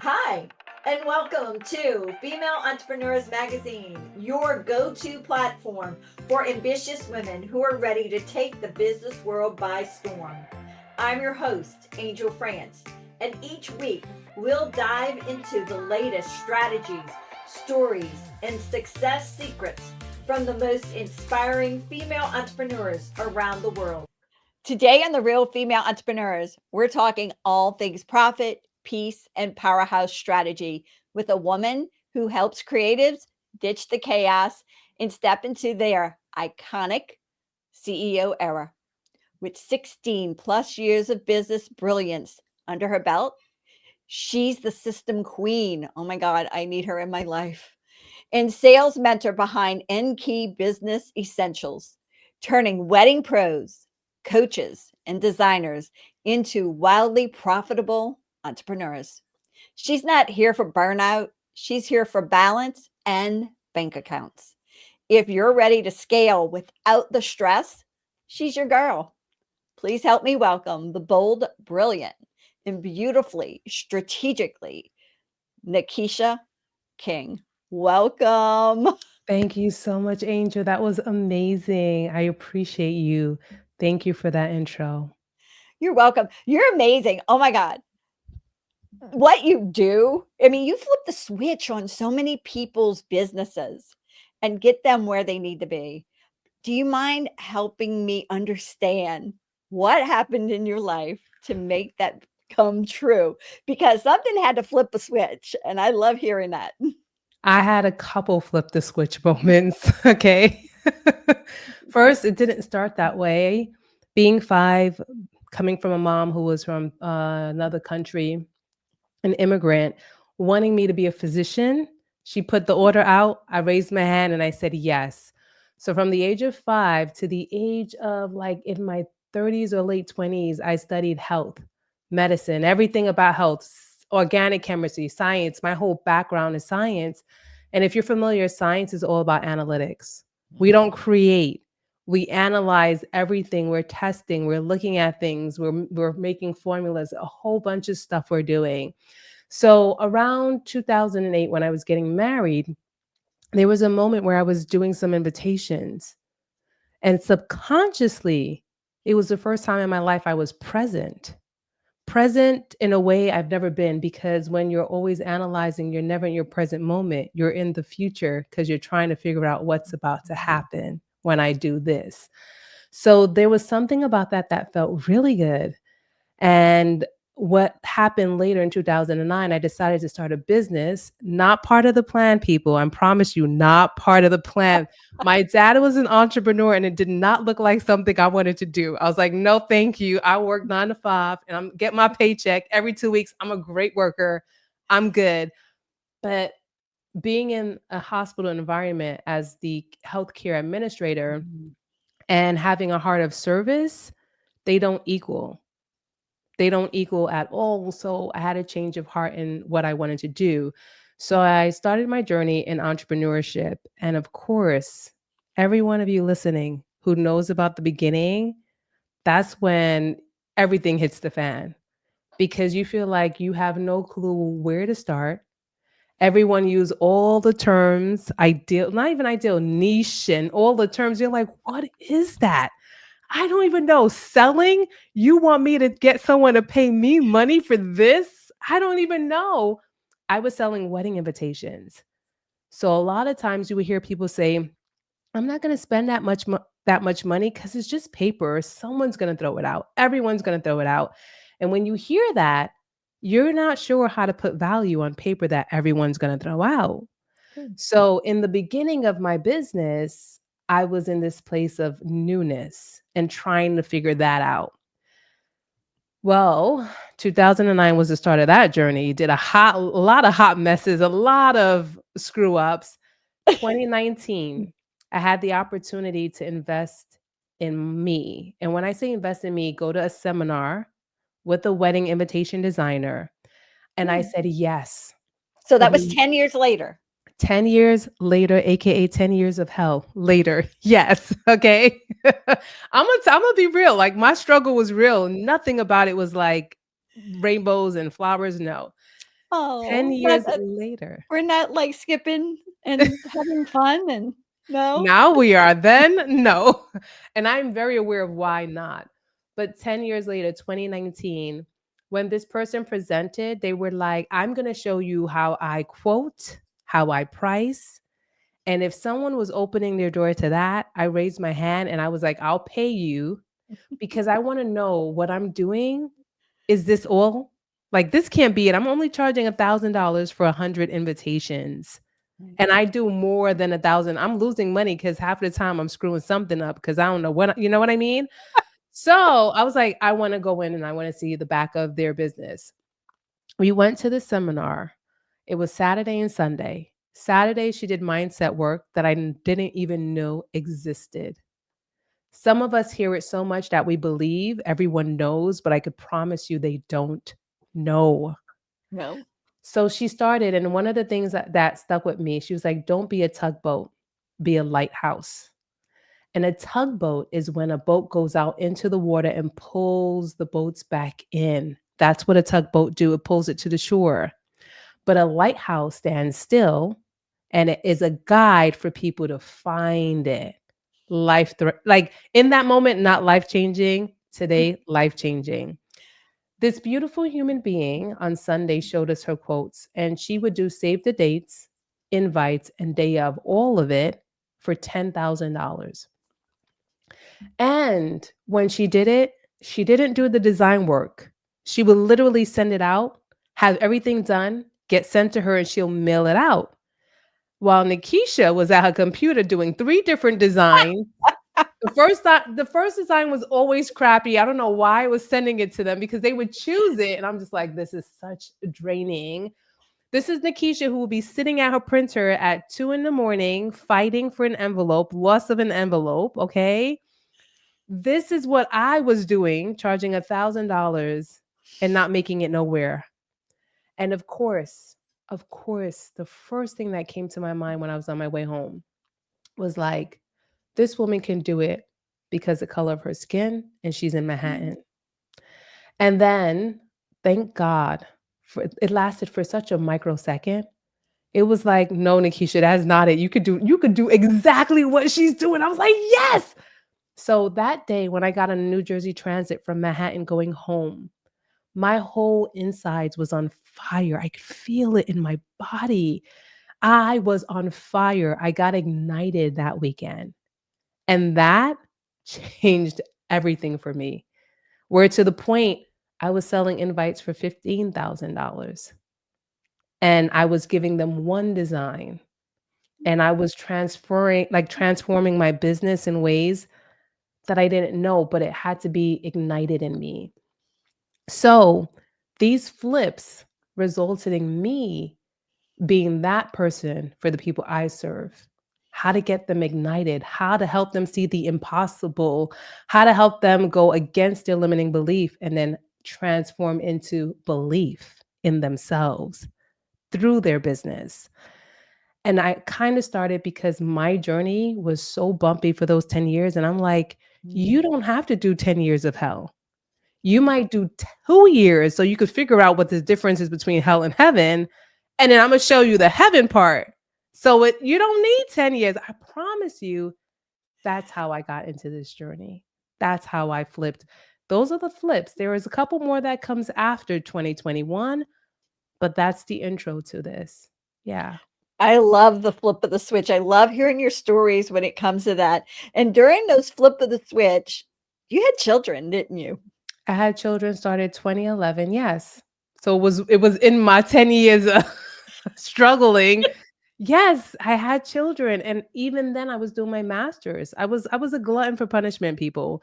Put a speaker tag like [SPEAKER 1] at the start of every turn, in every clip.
[SPEAKER 1] Hi, and welcome to Female Entrepreneurs Magazine, your go to platform for ambitious women who are ready to take the business world by storm. I'm your host, Angel France, and each week we'll dive into the latest strategies, stories, and success secrets from the most inspiring female entrepreneurs around the world. Today on The Real Female Entrepreneurs, we're talking all things profit, peace, and powerhouse strategy with a woman who helps creatives ditch the chaos and step into their iconic CEO era. With 16 plus years of business brilliance under her belt, she's the system queen. Oh my God, I need her in my life. And sales mentor behind N-Key Business Essentials, turning wedding pros, coaches, and designers into wildly profitable entrepreneurs. She's not here for burnout. She's here for balance and bank accounts. If you're ready to scale without the stress, she's your girl. Please help me welcome the bold, brilliant, and beautifully, strategically, Nikisha King. Welcome.
[SPEAKER 2] Thank you so much, Angel. That was amazing. I appreciate you. Thank you for that intro.
[SPEAKER 1] You're welcome. You're amazing. Oh my God. What you do, I mean, you flip the switch on so many people's businesses and get them where they need to be. Do you mind helping me understand what happened in your life to make that come true? Because something had to flip a switch, and I love hearing that.
[SPEAKER 2] I had a couple flip the switch moments. Okay. First, it didn't start that way. Being five, coming from a mom who was from another country, an immigrant, wanting me to be a physician, she put the order out. I raised my hand and I said yes. So from the age of five to the age of like in my 30s or late 20s, I studied health, medicine, everything about health, organic chemistry, science. My whole background is science. And if you're familiar, science is all about analytics. We don't create. We analyze everything. We're testing. We're looking at things. We're making formulas. A whole bunch of stuff we're doing. So around 2008, when I was getting married, there was a moment where I was doing some invitations, and subconsciously, it was the first time in my life I was present in a way I've never been, because when you're always analyzing, you're never in your present moment. You're in the future because you're trying to figure out what's about to happen when I do this. So there was something about that that felt really good. And what happened later in 2009, I decided to start a business, not part of the plan, people. I promise you, not part of the plan. My dad was an entrepreneur and it did not look like something I wanted to do. I was like, no, thank you. I work 9 to 5 and I'm get my paycheck every 2 weeks. I'm a great worker. I'm good. But being in a hospital environment as the healthcare administrator and having a heart of service, they don't equal. They don't equal at all. So I had a change of heart in what I wanted to do. So I started my journey in entrepreneurship. And of course, every one of you listening who knows about the beginning, that's when everything hits the fan, because you feel like you have no clue where to start. Everyone use all the terms, ideal, not even ideal, niche, and all the terms. You're like, what is that? I don't even know. Selling? You want me to get someone to pay me money for this? I don't even know. I was selling wedding invitations. So a lot of times you would hear people say, I'm not going to spend that much money because it's just paper. Someone's going to throw it out. Everyone's going to throw it out. And when you hear that, you're not sure how to put value on paper that everyone's going to throw out. So in the beginning of my business, I was in this place of newness and trying to figure that out. Well, 2009 was the start of that journey. Did a lot of hot messes, a lot of screw ups. 2019, I had the opportunity to invest in me. And when I say invest in me, go to a seminar with a wedding invitation designer. And I said yes.
[SPEAKER 1] So
[SPEAKER 2] For
[SPEAKER 1] that was
[SPEAKER 2] the
[SPEAKER 1] 10 years later.
[SPEAKER 2] 10 years later, aka 10 years of hell later. Yes. Okay. I'm gonna be real. Like my struggle was real. Nothing about it was like rainbows and flowers. No. 10
[SPEAKER 3] Oh,
[SPEAKER 2] years later.
[SPEAKER 3] we're not, like, skipping and having fun and no?
[SPEAKER 2] Now we are, then no. And I'm very aware of why not. But 10 years later, 2019, when this person presented, they were like, I'm going to show you how I quote, how I price. And if someone was opening their door to that, I raised my hand and I was like, I'll pay you because I want to know what I'm doing. Is this all? Like, this can't be it. I'm only charging $1,000 for 100 invitations.
[SPEAKER 3] Right.
[SPEAKER 2] And I do more than 1,000. I'm losing money because half the time I'm screwing something up because I don't know what, you know what I mean? So I was like, I want to go in and I want to see the back of their business. We went to the seminar. It was Saturday and Sunday. Saturday, she did mindset work that I didn't even know existed. Some of us hear it so much that we believe everyone knows, but I could promise you they don't know.
[SPEAKER 3] No.
[SPEAKER 2] So she started, and one of the things that stuck with me, she was like, don't be a tugboat, be a lighthouse. And a tugboat is when a boat goes out into the water and pulls the boats back in. That's what a tugboat do. It pulls it to the shore. But a lighthouse stands still and it is a guide for people to find it. Like in that moment, not life changing. Today, life changing. This beautiful human being on Sunday showed us her quotes, and she would do save the dates, invites, and day of all of it for $10,000. And when she did it, she didn't do the design work. She would literally send it out, have everything done, get sent to her, and she'll mail it out. While Nikisha was at her computer doing 3 different designs. The first design was always crappy. I don't know why I was sending it to them because they would choose it, and I'm just like, "This is such draining." This is Nikisha who will be sitting at her printer at 2 in the morning fighting for an envelope, loss of an envelope, okay? This is what I was doing, charging $1,000 and not making it nowhere. And of course, the first thing that came to my mind when I was on my way home was like, this woman can do it because the color of her skin and she's in Manhattan. And then, thank God, it lasted for such a microsecond. It was like, no, Nikisha, that's not it. You could do exactly what she's doing. I was like, yes. So that day when I got on a New Jersey Transit from Manhattan going home, my whole insides was on fire. I could feel it in my body. I was on fire. I got ignited that weekend. And that changed everything for me. Where to the point I was selling invites for $15,000 and I was giving them one design and I was transforming my business in ways that I didn't know, but it had to be ignited in me. So these flips resulted in me being that person for the people I serve. How to get them ignited, how to help them see the impossible, how to help them go against their limiting belief and then transform into belief in themselves through their business. And I kind of started because my journey was so bumpy for those 10 years. And I'm like, you don't have to do 10 years of hell. You might do 2 years so you could figure out what the difference is between hell and heaven. And then I'm going to show you the heaven part. So you don't need 10 years. I promise you, that's how I got into this journey. That's how I flipped. Those are the flips. There is a couple more that comes after 2021, but that's the intro to this. Yeah.
[SPEAKER 3] I love the flip of the switch. I love hearing your stories when it comes to that. And during those flip of the switch, you had children, didn't you?
[SPEAKER 2] I had children started 2011. Yes. So it was in my 10 years of struggling. Yes, I had children and even then I was doing my masters. I was a glutton for punishment, people.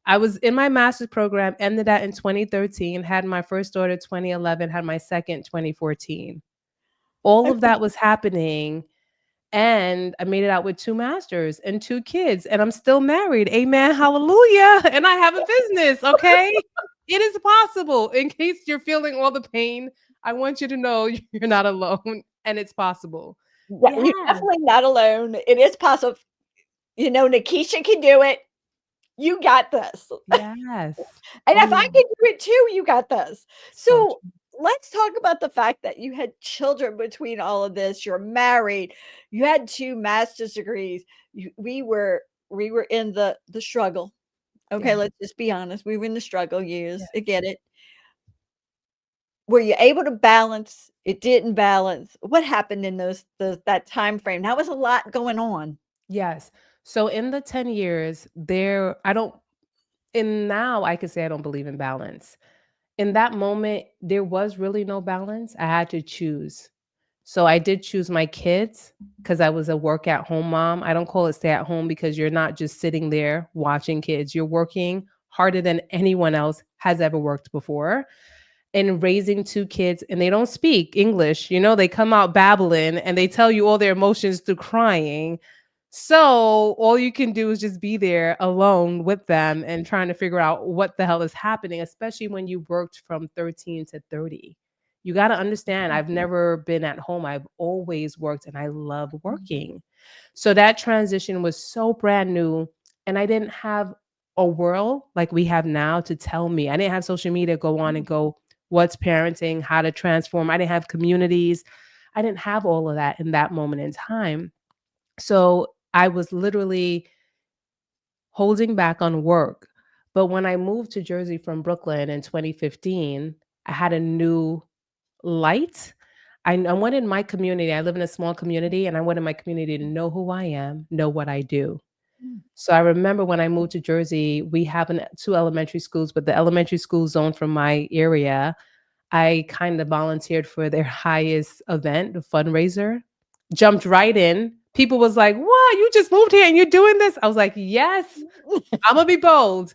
[SPEAKER 2] I was in my master's program, ended that in 2013, had my first daughter 2011, had my second 2014. All of that was happening and I made it out with 2 masters and 2 kids, and I'm still married. Amen. Hallelujah. And I have a business, okay? It is possible. In case you're feeling all the pain, I want you to know you're not alone and it's possible.
[SPEAKER 3] Yeah,
[SPEAKER 2] Yeah.
[SPEAKER 3] you're definitely not alone. It is possible. You know, Nikisha can do it. You got this.
[SPEAKER 2] Yes.
[SPEAKER 3] And
[SPEAKER 2] Oh,
[SPEAKER 3] if I
[SPEAKER 2] yeah.
[SPEAKER 3] can do it too, you got this.
[SPEAKER 2] So
[SPEAKER 3] So
[SPEAKER 2] true.
[SPEAKER 3] let's talk about the fact that you had children between all of this. You're married. You had 2 master's degrees. We were in the struggle. Okay,
[SPEAKER 2] Yeah.
[SPEAKER 3] let's just be honest. We were in the struggle
[SPEAKER 2] Yeah.
[SPEAKER 3] years. I get it. Were you able to balance? It didn't balance. What happened in those that time frame? That was a lot going on.
[SPEAKER 2] Yes. So in the 10 years, there I don't and now I could say I don't believe in balance. In that moment, there was really no balance. I had to choose. So I did choose my kids because I was a work at home mom. I don't call it stay at home because you're not just sitting there watching kids. You're working harder than anyone else has ever worked before. And raising 2 kids and they don't speak English, they come out babbling and they tell you all their emotions through crying. So, all you can do is just be there alone with them and trying to figure out what the hell is happening, especially when you worked from 13 to 30. You gotta understand, I've never been at home, I've always worked and I love working. So that transition was so brand new, and I didn't have a world like we have now to tell me. I didn't have social media go on and go, what's parenting, how to transform. I didn't have communities. I didn't have all of that in that moment in time. So I was literally holding back on work. But when I moved to Jersey from Brooklyn in 2015, I had a new light. I wanted my community, I live in a small community, and I wanted my community to know who I am, know what I do.
[SPEAKER 3] Mm.
[SPEAKER 2] So I remember when I moved to Jersey, we have 2 elementary schools, but the elementary school zone from my area, I kind of volunteered for their highest event, the fundraiser. Jumped right in. People was like, "What? You just moved here and you're doing this?" I was like, "Yes, I'm gonna be bold."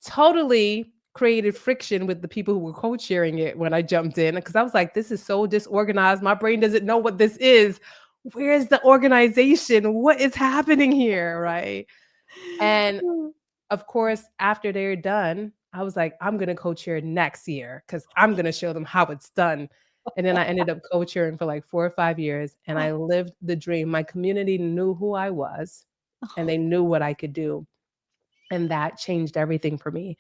[SPEAKER 2] Totally created friction with the people who were co-chairing it when I jumped in because I was like, "This is so disorganized. My brain doesn't know what this is. Where's the organization? What is happening here?" Right? And of course, after they're done, I was like, "I'm gonna co-chair next year because 'cause I'm gonna show them how it's done." And then I ended up co-chairing for like 4 or 5 years, and I lived the dream. My community knew who I was, and they knew what I could do, and that changed everything for me.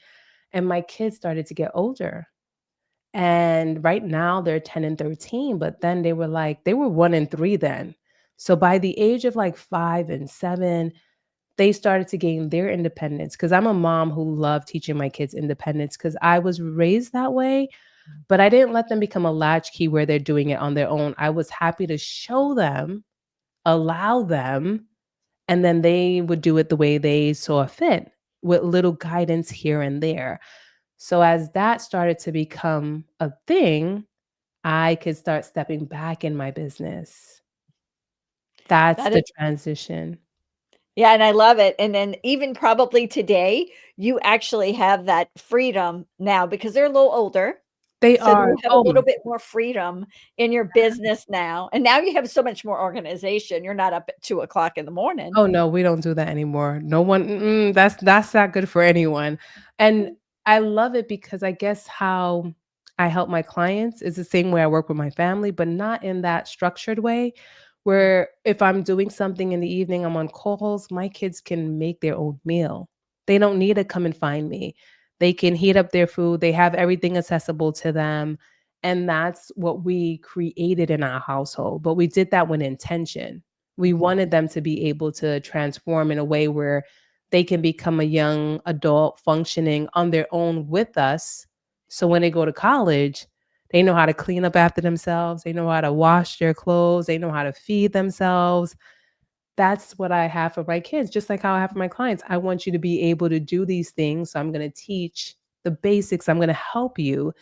[SPEAKER 2] And my kids started to get older, and right now they're 10 and 13, but then they were 1 and 3 then. So by the age of like 5 and 7, they started to gain their independence because I'm a mom who loved teaching my kids independence because I was raised that way, but I didn't let them become a latchkey where they're doing it on their own. I was happy to show them, allow them, and then they would do it the way they saw fit with little guidance here and there. So as that started to become a thing, I could start stepping back in my business. That's
[SPEAKER 3] That
[SPEAKER 2] the
[SPEAKER 3] is
[SPEAKER 2] transition.
[SPEAKER 3] Yeah, and I love it, and then even probably today, you actually have that freedom now because they're a little older,
[SPEAKER 2] They
[SPEAKER 3] so
[SPEAKER 2] are.
[SPEAKER 3] you have a
[SPEAKER 2] Oh my.
[SPEAKER 3] little bit more freedom in your business now, and now you have so much more organization. You're not up at 2 o'clock in the morning.
[SPEAKER 2] Oh, no, we don't do that anymore. No one that's not good for anyone, and I love it because I guess how I help my clients is the same way I work with my family, but not in that structured way, where if I'm doing something in the evening, I'm on calls, my kids can make their own meal. They don't need to come and find me. They can heat up their food, they have everything accessible to them, and that's what we created in our household, but we did that with intention. We wanted them to be able to transform in a way where they can become a young adult functioning on their own with us. So when they go to college, they know how to clean up after themselves, they know how to wash their clothes, they know how to feed themselves. That's what I have for my kids, just like how I have for my clients. I want you to be able to do these things. So I'm going to teach the basics. I'm going to help you.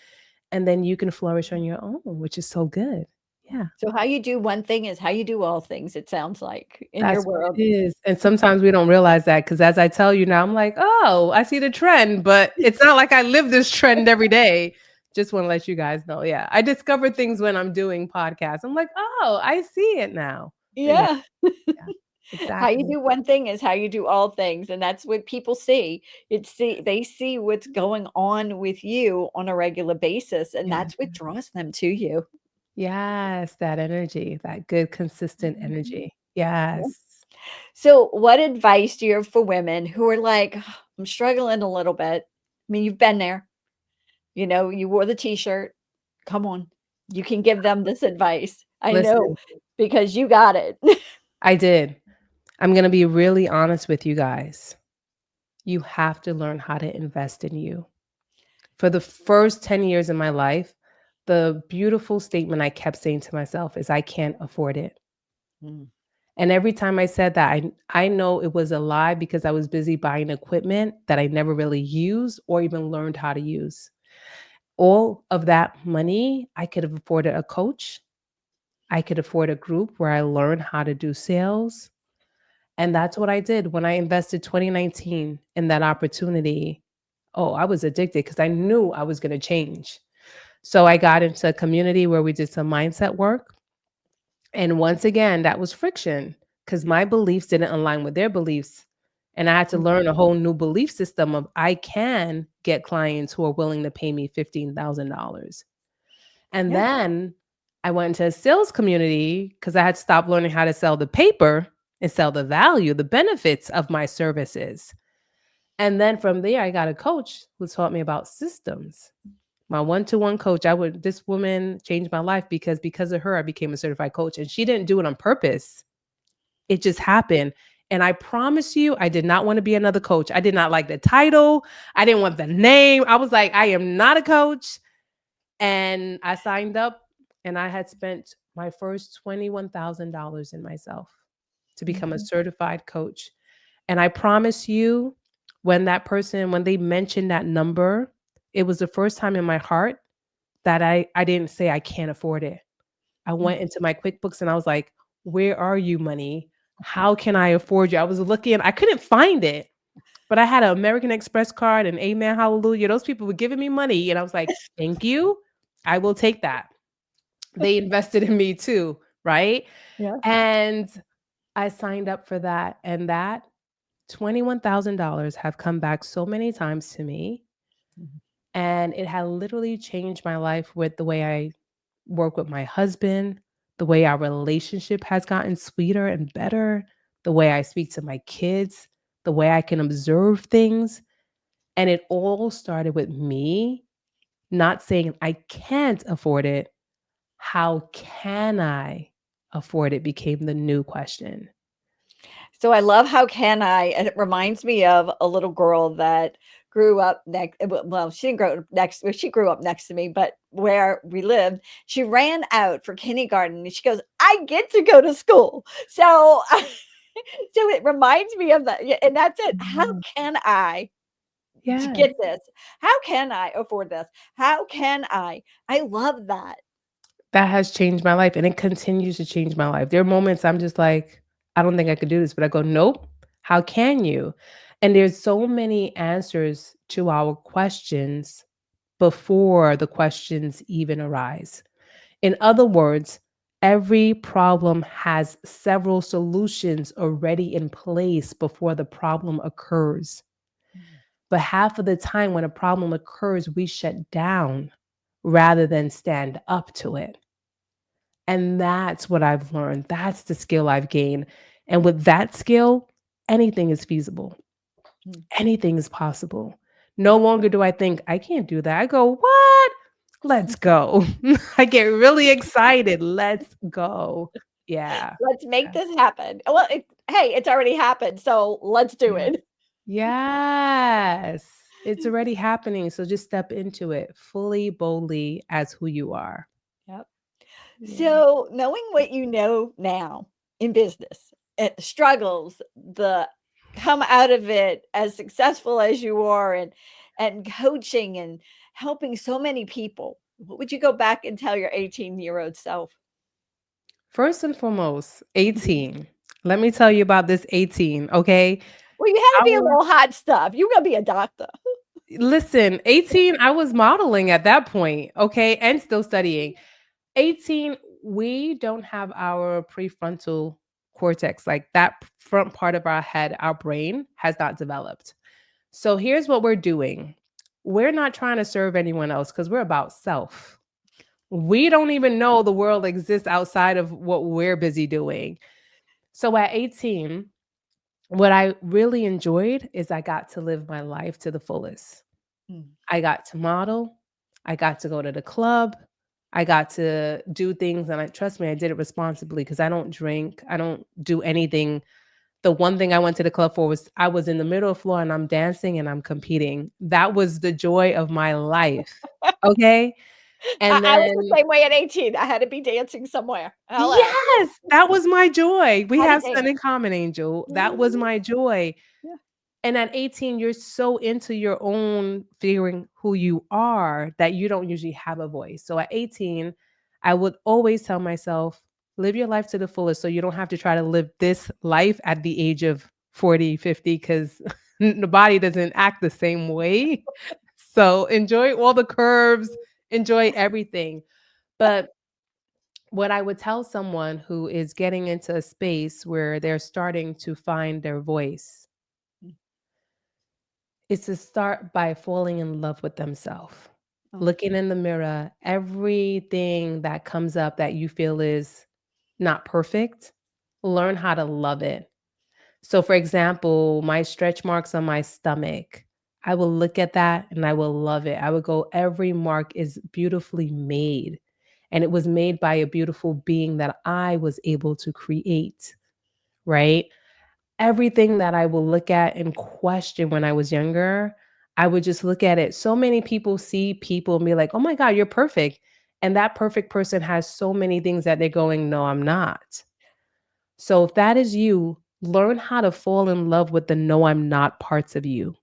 [SPEAKER 2] And then you can flourish on your own, which is so good. Yeah.
[SPEAKER 3] So how you do one thing is how you do all things, it sounds like, in your
[SPEAKER 2] That's what it
[SPEAKER 3] world.
[SPEAKER 2] is, and sometimes we don't realize that because as I tell you now, I'm like, "Oh, I see the trend," but it's not like I live this trend every day. Just wanna let you guys know, yeah. I discover things when I'm doing podcasts. I'm like, "Oh, I see it now." So yeah,
[SPEAKER 3] Yeah.
[SPEAKER 2] yeah,
[SPEAKER 3] How you
[SPEAKER 2] exactly.
[SPEAKER 3] do one thing is how you do all things, and that's what people see. They see what's going on with you on a regular basis, and
[SPEAKER 2] Yeah.
[SPEAKER 3] that's what draws them to you.
[SPEAKER 2] Yes, that energy, that good consistent
[SPEAKER 3] Mhm.
[SPEAKER 2] energy.
[SPEAKER 3] Yeah.
[SPEAKER 2] Yes.
[SPEAKER 3] So, what advice do you have for women who are like, "Ugh, I'm struggling a little bit?" I mean, you've been there. You wore the t-shirt. Come on. You can give them this advice. I know
[SPEAKER 2] Listen,
[SPEAKER 3] because you got it.
[SPEAKER 2] I did. I'm going to be really honest with you guys. You have to learn how to invest in you. For the first 10 years of my life, the beautiful statement I kept saying to myself is, I can't afford it.
[SPEAKER 3] Mm,
[SPEAKER 2] And every time I said that, I know it was a lie because I was busy buying equipment that I never really used or even learned how to use. All of that money, I could have afforded a coach. I could afford a group where I learned how to do sales. And that's what I did when I invested 2019 in that opportunity. Oh, I was addicted because I knew I was going to change. So I got into a community where we did some mindset work. And once again, that was friction because my beliefs didn't align with their beliefs. And I had to
[SPEAKER 3] mm,
[SPEAKER 2] learn a whole new belief system of I can get clients who are willing to pay me $15,000. And
[SPEAKER 3] yeah.
[SPEAKER 2] then I went into a sales community because I had to stop learning how to sell the paper and sell the value, the benefits of my services. And then from there, I got a coach who taught me about systems. My one-to-one coach, this woman changed my life because of her, I became a certified coach. And she didn't do it on purpose. It just happened. And I promise you, I did not want to be another coach. I did not like the title. I didn't want the name. I was like, I am not a coach. And I signed up and I had spent my first $21,000 in myself to become a
[SPEAKER 3] Mhm.
[SPEAKER 2] certified coach. And I promise you, when they mentioned that number, it was the first time in my heart that I didn't say I can't afford it. I
[SPEAKER 3] Mm.
[SPEAKER 2] went into my QuickBooks and I was like, where are you, money? How can I afford you? I was looking, I couldn't find it. But I had an American Express card and amen, hallelujah. Those people were giving me money. And I was like, thank you. I will take that. They invested in me too, right?
[SPEAKER 3] Yeah.
[SPEAKER 2] And I signed up for that. And that $21,000 have come back so many times to me.
[SPEAKER 3] Mhm.
[SPEAKER 2] And it had literally changed my life with the way I work with my husband, the way our relationship has gotten sweeter and better, the way I speak to my kids, the way I can observe things. And it all started with me not saying I can't afford it. How can I afford it became the new question.
[SPEAKER 3] So I love how can I, and it reminds me of a little girl that grew up next. Well, she didn't grow up next. Well, she grew up next to me, but where we lived, she ran out for kindergarten, and she goes, "I get to go to school." So, so it reminds me of that, yeah, and that's it. How
[SPEAKER 2] Yeah.
[SPEAKER 3] can I
[SPEAKER 2] Yes.
[SPEAKER 3] get this? How can I afford this? How can I? I love that.
[SPEAKER 2] That has changed my life and it continues to change my life. There are moments I'm just like, I don't think I could do this, but I go, nope. How can you? And there's so many answers to our questions before the questions even arise. In other words, every problem has several solutions already in place before the problem occurs. But half of the time, when a problem occurs, we shut down rather than stand up to it. And that's what I've learned. That's the skill I've gained. And with that skill, anything is feasible,
[SPEAKER 3] Mm.
[SPEAKER 2] anything is possible. No longer do I think, I can't do that. I go, what? Let's go. I get really excited. Let's go. Yeah.
[SPEAKER 3] Let's make this happen. Well, hey, it's already happened, so let's do
[SPEAKER 2] Yeah.
[SPEAKER 3] it.
[SPEAKER 2] Yes. It's already happening. So just step into it fully, boldly as who you are.
[SPEAKER 3] Yep.
[SPEAKER 2] Yeah.
[SPEAKER 3] So, knowing what you know now in business, struggles, the come out of it as successful as you are, and coaching and helping so many people, what would you go back and tell your 18-year-old self?
[SPEAKER 2] First and foremost, 18. Let me tell you about this 18, okay?
[SPEAKER 3] Well, you had to be a
[SPEAKER 2] Our
[SPEAKER 3] little hot stuff. You gonna be a doctor.
[SPEAKER 2] Listen, 18, I was modeling at that point, okay, and still studying. 18, we don't have our prefrontal cortex, like that front part of our head, our brain has not developed. So here's what we're doing. We're not trying to serve anyone else because we're about self. We don't even know the world exists outside of what we're busy doing. So at 18, what I really enjoyed is I got to live my life to the fullest.
[SPEAKER 3] Mm,
[SPEAKER 2] I got to model. I got to go to the club. I got to do things, and trust me, I did it responsibly because I don't drink. I don't do anything. The one thing I went to the club for was I was in the middle of the floor and I'm dancing and I'm competing. That was the joy of my life. Okay. And
[SPEAKER 3] I was the
[SPEAKER 2] then
[SPEAKER 3] same way at 18. I had to be dancing somewhere. Hello.
[SPEAKER 2] yes, that was my joy. We
[SPEAKER 3] How to
[SPEAKER 2] have
[SPEAKER 3] dance.
[SPEAKER 2] something in common, Angel. That was
[SPEAKER 3] Mhm.
[SPEAKER 2] my joy.
[SPEAKER 3] Yeah.
[SPEAKER 2] And at 18, you're so into your own figuring who you are that you don't usually have a voice. So at 18, I would always tell myself, live your life to the fullest so you don't have to try to live this life at the age of 40, 50, because the body doesn't act the same way. So enjoy all the curves, enjoy everything. But what I would tell someone who is getting into a space where they're starting to find their voice is to start by falling in love with themselves.
[SPEAKER 3] Oh,
[SPEAKER 2] Looking in the mirror, everything that comes up that you feel is not perfect, learn how to love it. So, for example, my stretch marks on my stomach, I will look at that and I will love it. I would go, every mark is beautifully made. And it was made by a beautiful being that I was able to create, right? Everything that I will look at and question when I was younger, I would just look at it. So many people see people and be like, "Oh my God, you're perfect." And that perfect person has so many things that they're going, "No, I'm not." So if that is you, learn how to fall in love with the "no, I'm not" parts of you.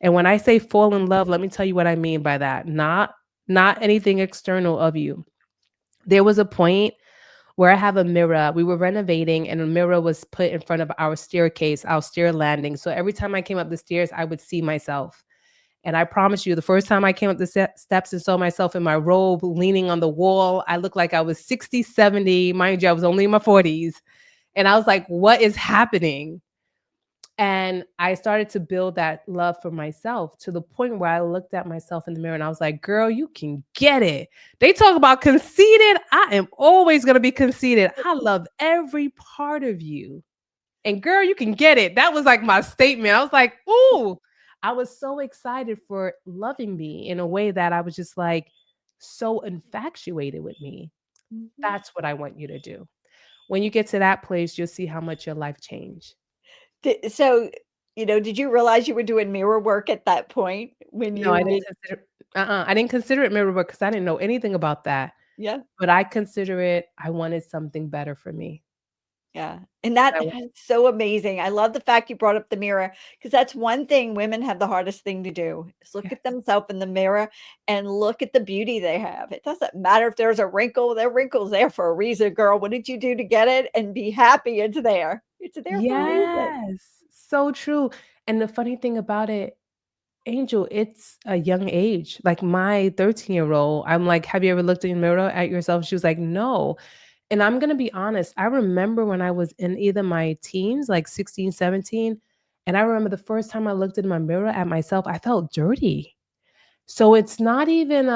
[SPEAKER 2] And when I say fall in love, let me tell you what I mean by that. Not anything external of you. There was a point where I have a mirror. We were renovating and a mirror was put in front of our staircase, our stair landing. So every time I came up the stairs, I would see myself. And I promise you, the first time I came up the steps and saw myself in my robe leaning on the wall, I looked like I was 60, 70. Mind you, I was only in my 40s. And I was like, what is happening? And I started to build that love for myself to the point where I looked at myself in the mirror and I was like, girl, you can get it. They talk about conceited. I am always going to be conceited. I love every part of you. And girl, you can get it. That was like my statement. I was like, ooh, I was so excited for loving me in a way that I was just like so infatuated with me.
[SPEAKER 3] mhm.
[SPEAKER 2] That's what I want you to do. When you get to that place, you'll see how much your life changed.
[SPEAKER 3] So, did you realize you were doing mirror work at that point when
[SPEAKER 2] No,
[SPEAKER 3] you
[SPEAKER 2] I didn't
[SPEAKER 3] did?
[SPEAKER 2] consider I didn't consider it mirror work because I didn't know anything about that,
[SPEAKER 3] Yeah.
[SPEAKER 2] but I consider it I wanted something better for me.
[SPEAKER 3] Yeah, and that
[SPEAKER 2] I wa
[SPEAKER 3] that's so amazing. I love the fact you brought up the mirror because that's one thing women have the hardest thing to do is look
[SPEAKER 2] Yes.
[SPEAKER 3] at themselves in the mirror and look at the beauty they have. It doesn't matter if there's a wrinkle, that wrinkle's there for a reason, girl. What did you do to get it? And be happy it's there. It's there for a reason.
[SPEAKER 2] Yes, so true, and the funny thing about it, Angel, it's a young age, like, my 13-year-old, I'm like, "Have you ever looked in the mirror at yourself?" She was like, "No," and I'm gonna be honest, I remember when I was in either my teens, like 16, 17, and I remember the first time I looked in my mirror at myself, I felt dirty. So it's not even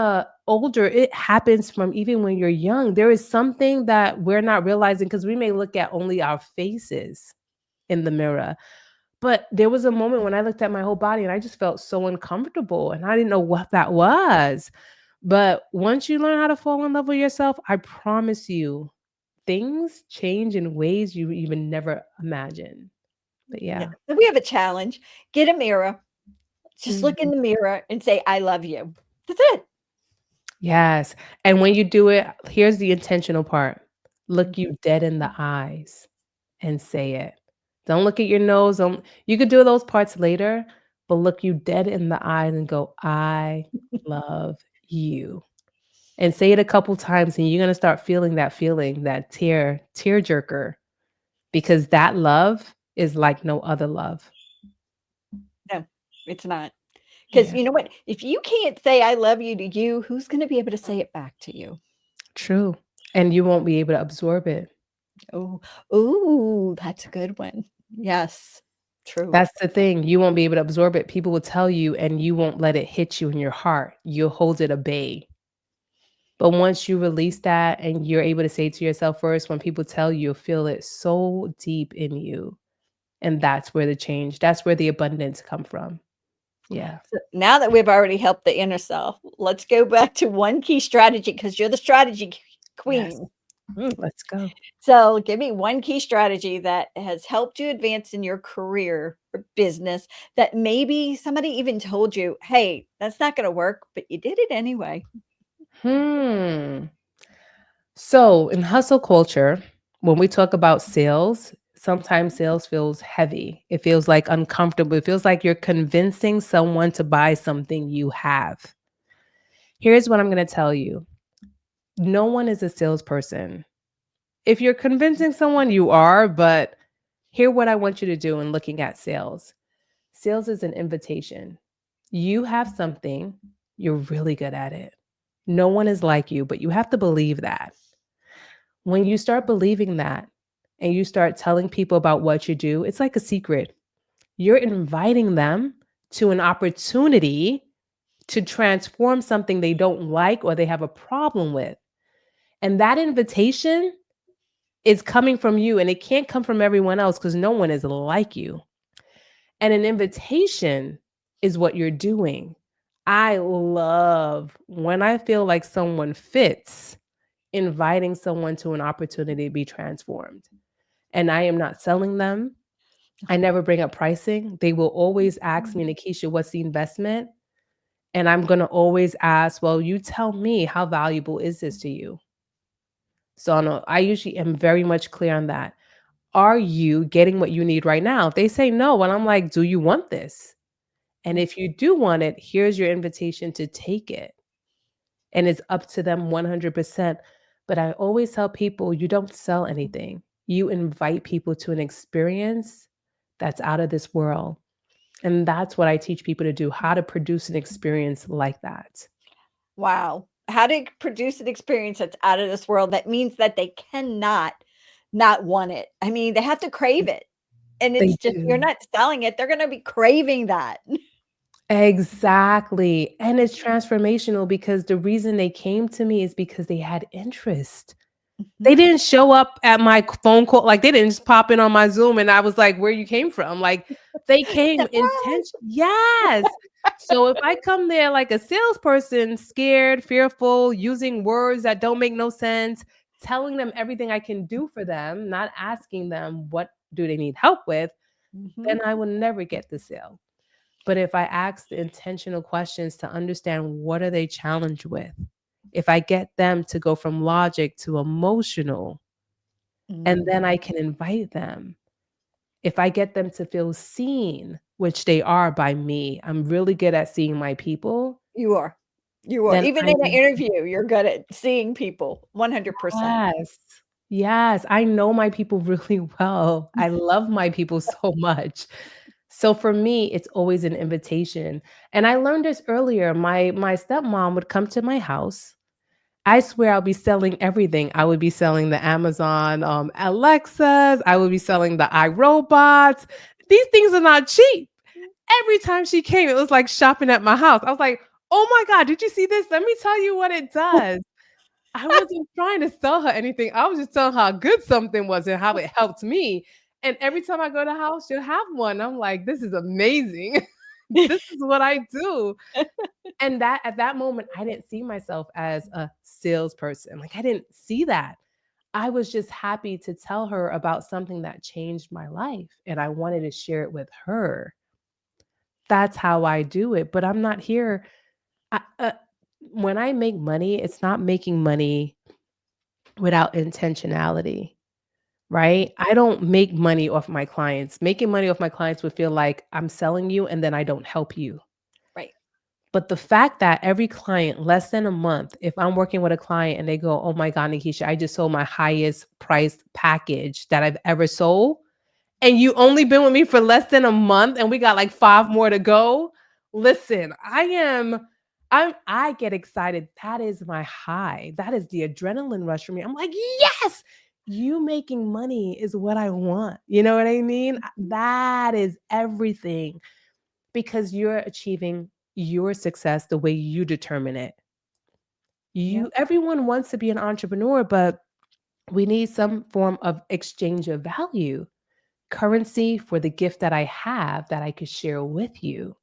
[SPEAKER 2] older, it happens from even when you're young. There is something that we're not realizing because we may look at only our faces in the mirror. But there was a moment when I looked at my whole body and I just felt so uncomfortable and I didn't know what that was. But once you learn how to fall in love with yourself, I promise you, things change in ways you even never imagined. But
[SPEAKER 3] Yeah.
[SPEAKER 2] yeah.
[SPEAKER 3] So we have a challenge. Get a mirror. Just look in
[SPEAKER 2] Mhm.
[SPEAKER 3] the mirror and say, I love you. That's it.
[SPEAKER 2] Yes, and when you do it, here's the intentional part.
[SPEAKER 3] Mm.
[SPEAKER 2] Look you dead in the eyes and say it. Don't look at your nose, don't you could do those parts later, but look you dead in the eyes and go, "I love you." And say it a couple times, and you're gonna start feeling, that tear jerker, because that love is like no other love.
[SPEAKER 3] No, it's not. Because
[SPEAKER 2] Yeah,
[SPEAKER 3] you know what? If you can't say I love you to you, who's going to be able to say it back to you?
[SPEAKER 2] true, and you won't be able to absorb it.
[SPEAKER 3] Oh, ooh, that's a good one. Yes, true.
[SPEAKER 2] That's the thing, you won't be able to absorb it. People will tell you and you won't let it hit you in your heart. You'll hold it at bay. But once you release that and you're able to say to yourself first, when people tell you, you'll feel it so deep in you. And that's where the change, that's where the abundance come from. Yeah.
[SPEAKER 3] So now that we've already helped the inner self, let's go back to one key strategy because you're the strategy
[SPEAKER 2] Yes.
[SPEAKER 3] queen. Mm.
[SPEAKER 2] Let's go.
[SPEAKER 3] So give me one key strategy that has helped you advance in your career or business that maybe somebody even told you, hey, that's not going to work, but you did it anyway.
[SPEAKER 2] Hmm. So in hustle culture, when we talk about sales, sometimes sales feels heavy. It feels like uncomfortable. It feels like you're convincing someone to buy something you have. Here's what I'm going to tell you. No one is a salesperson. If you're convincing someone, you are, but hear what I want you to do in looking at sales. Sales is an invitation. You have something, you're really good at it. No one is like you, but you have to believe that. When you start believing that and you start telling people about what you do, it's like a secret. You're inviting them to an opportunity to transform something they don't like or they have a problem with. And that invitation is coming from you, and it can't come from everyone else because no one is like you. And an invitation is what you're doing. I love when I feel like someone fits, inviting someone to an opportunity to be transformed. And I am not selling them. I never bring up pricing. They will always ask me, Nikisha, what's the investment? And I'm going to always ask, well, you tell me, how valuable is this to you? So no, I usually am very much clear on that. Are you getting what you need right now? If they say no, and I'm like, do you want this? And if you do want it, here's your invitation to take it. And it's up to them 100%. But I always tell people you don't sell anything. You invite people to an experience that's out of this world. And that's what I teach people to do, how to produce an experience like that.
[SPEAKER 3] Wow. How to produce an experience that's out of this world that means that they cannot not want it. I mean, they have to crave it. And
[SPEAKER 2] They
[SPEAKER 3] it's just you're
[SPEAKER 2] do.
[SPEAKER 3] not selling it, they're gonna be craving that.
[SPEAKER 2] Exactly. And it's transformational because the reason they came to me is because they had interest. They
[SPEAKER 3] Mhm.
[SPEAKER 2] didn't show up at my phone call, like, they didn't just pop in on my Zoom and I was like, "Where you came from?" Like, they came
[SPEAKER 3] Surprise!
[SPEAKER 2] yes. So if I come there like a salesperson, scared, fearful, using words that don't make no sense, telling them everything I can do for them, not asking them what do they need help with,
[SPEAKER 3] Mhm.
[SPEAKER 2] then I will never get the sale. But if I ask the intentional questions to understand what are they challenged with, if I get them to go from logic to emotional, and then I
[SPEAKER 3] Mhm.
[SPEAKER 2] can invite them. If I get them to feel seen, which they are by me, I'm really good at seeing my people,
[SPEAKER 3] You are. You are.
[SPEAKER 2] then
[SPEAKER 3] Even
[SPEAKER 2] I
[SPEAKER 3] in an interview, you're good at seeing people 100%.
[SPEAKER 2] yes. Yes, I know my people really well. I love my people so much. So for me, it's always an invitation. And I learned this earlier. My stepmom would come to my house. I swear I'll be selling everything. I would be selling the Amazon Alexas. I would be selling the iRobots. These things are not cheap. Every time she came, it was like shopping at my house. I was like, oh my God, did you see this? Let me tell you what it does. I wasn't trying to sell her anything. I was just telling her how good something was and how it helped me. And every time I go to the house, she'll have one. I'm like, this is amazing. This is what I do. And that at that moment, I didn't see myself as a salesperson. Like I didn't see that. I was just happy to tell her about something that changed my life and I wanted to share it with her. That's how I do it. But I'm not here. When I make money, it's not making money without intentionality, right? I don't make money off my clients. Making money off my clients would feel like I'm selling you and then I don't help you.
[SPEAKER 3] Right.
[SPEAKER 2] But the fact that every client, less than a month, if I'm working with a client and they go, oh my God, Nikisha, I just sold my highest priced package that I've ever sold. And you only been with me for less than a month and we got like 5 more to go. Listen, I get excited. That is my high. That is the adrenaline rush for me. I'm like, yes, you making money is what I want. You know what I mean? That is everything because you're achieving your success the way you determine it.
[SPEAKER 3] Yep.
[SPEAKER 2] Everyone wants to be an entrepreneur, but we need some form of exchange of value, currency for the gift that I have that I could share with you.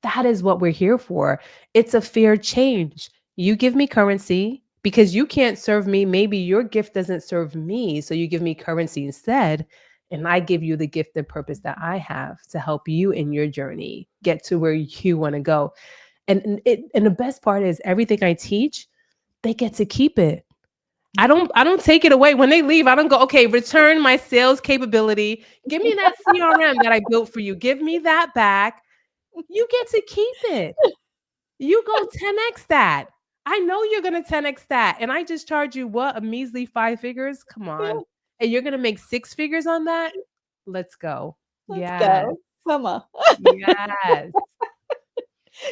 [SPEAKER 2] That is what we're here for. It's a fair change. You give me currency because you can't serve me. Maybe your gift doesn't serve me. So you give me currency instead. And I give you the gift and purpose that I have to help you in your journey get to where you want to go. And the best part is everything I teach, they get to keep it. I don't take it away. When they leave, I don't go, okay, return my sales capability. Give me that CRM that I built for you. Give me that back. You get to keep it. You go 10x that. I know you're gonna 10x that. And I just charge you what? A measly 5 figures? Come on. And you're gonna make 6 figures on that? Let's go.
[SPEAKER 3] Let's
[SPEAKER 2] Yes.
[SPEAKER 3] go. Come on.
[SPEAKER 2] Yes.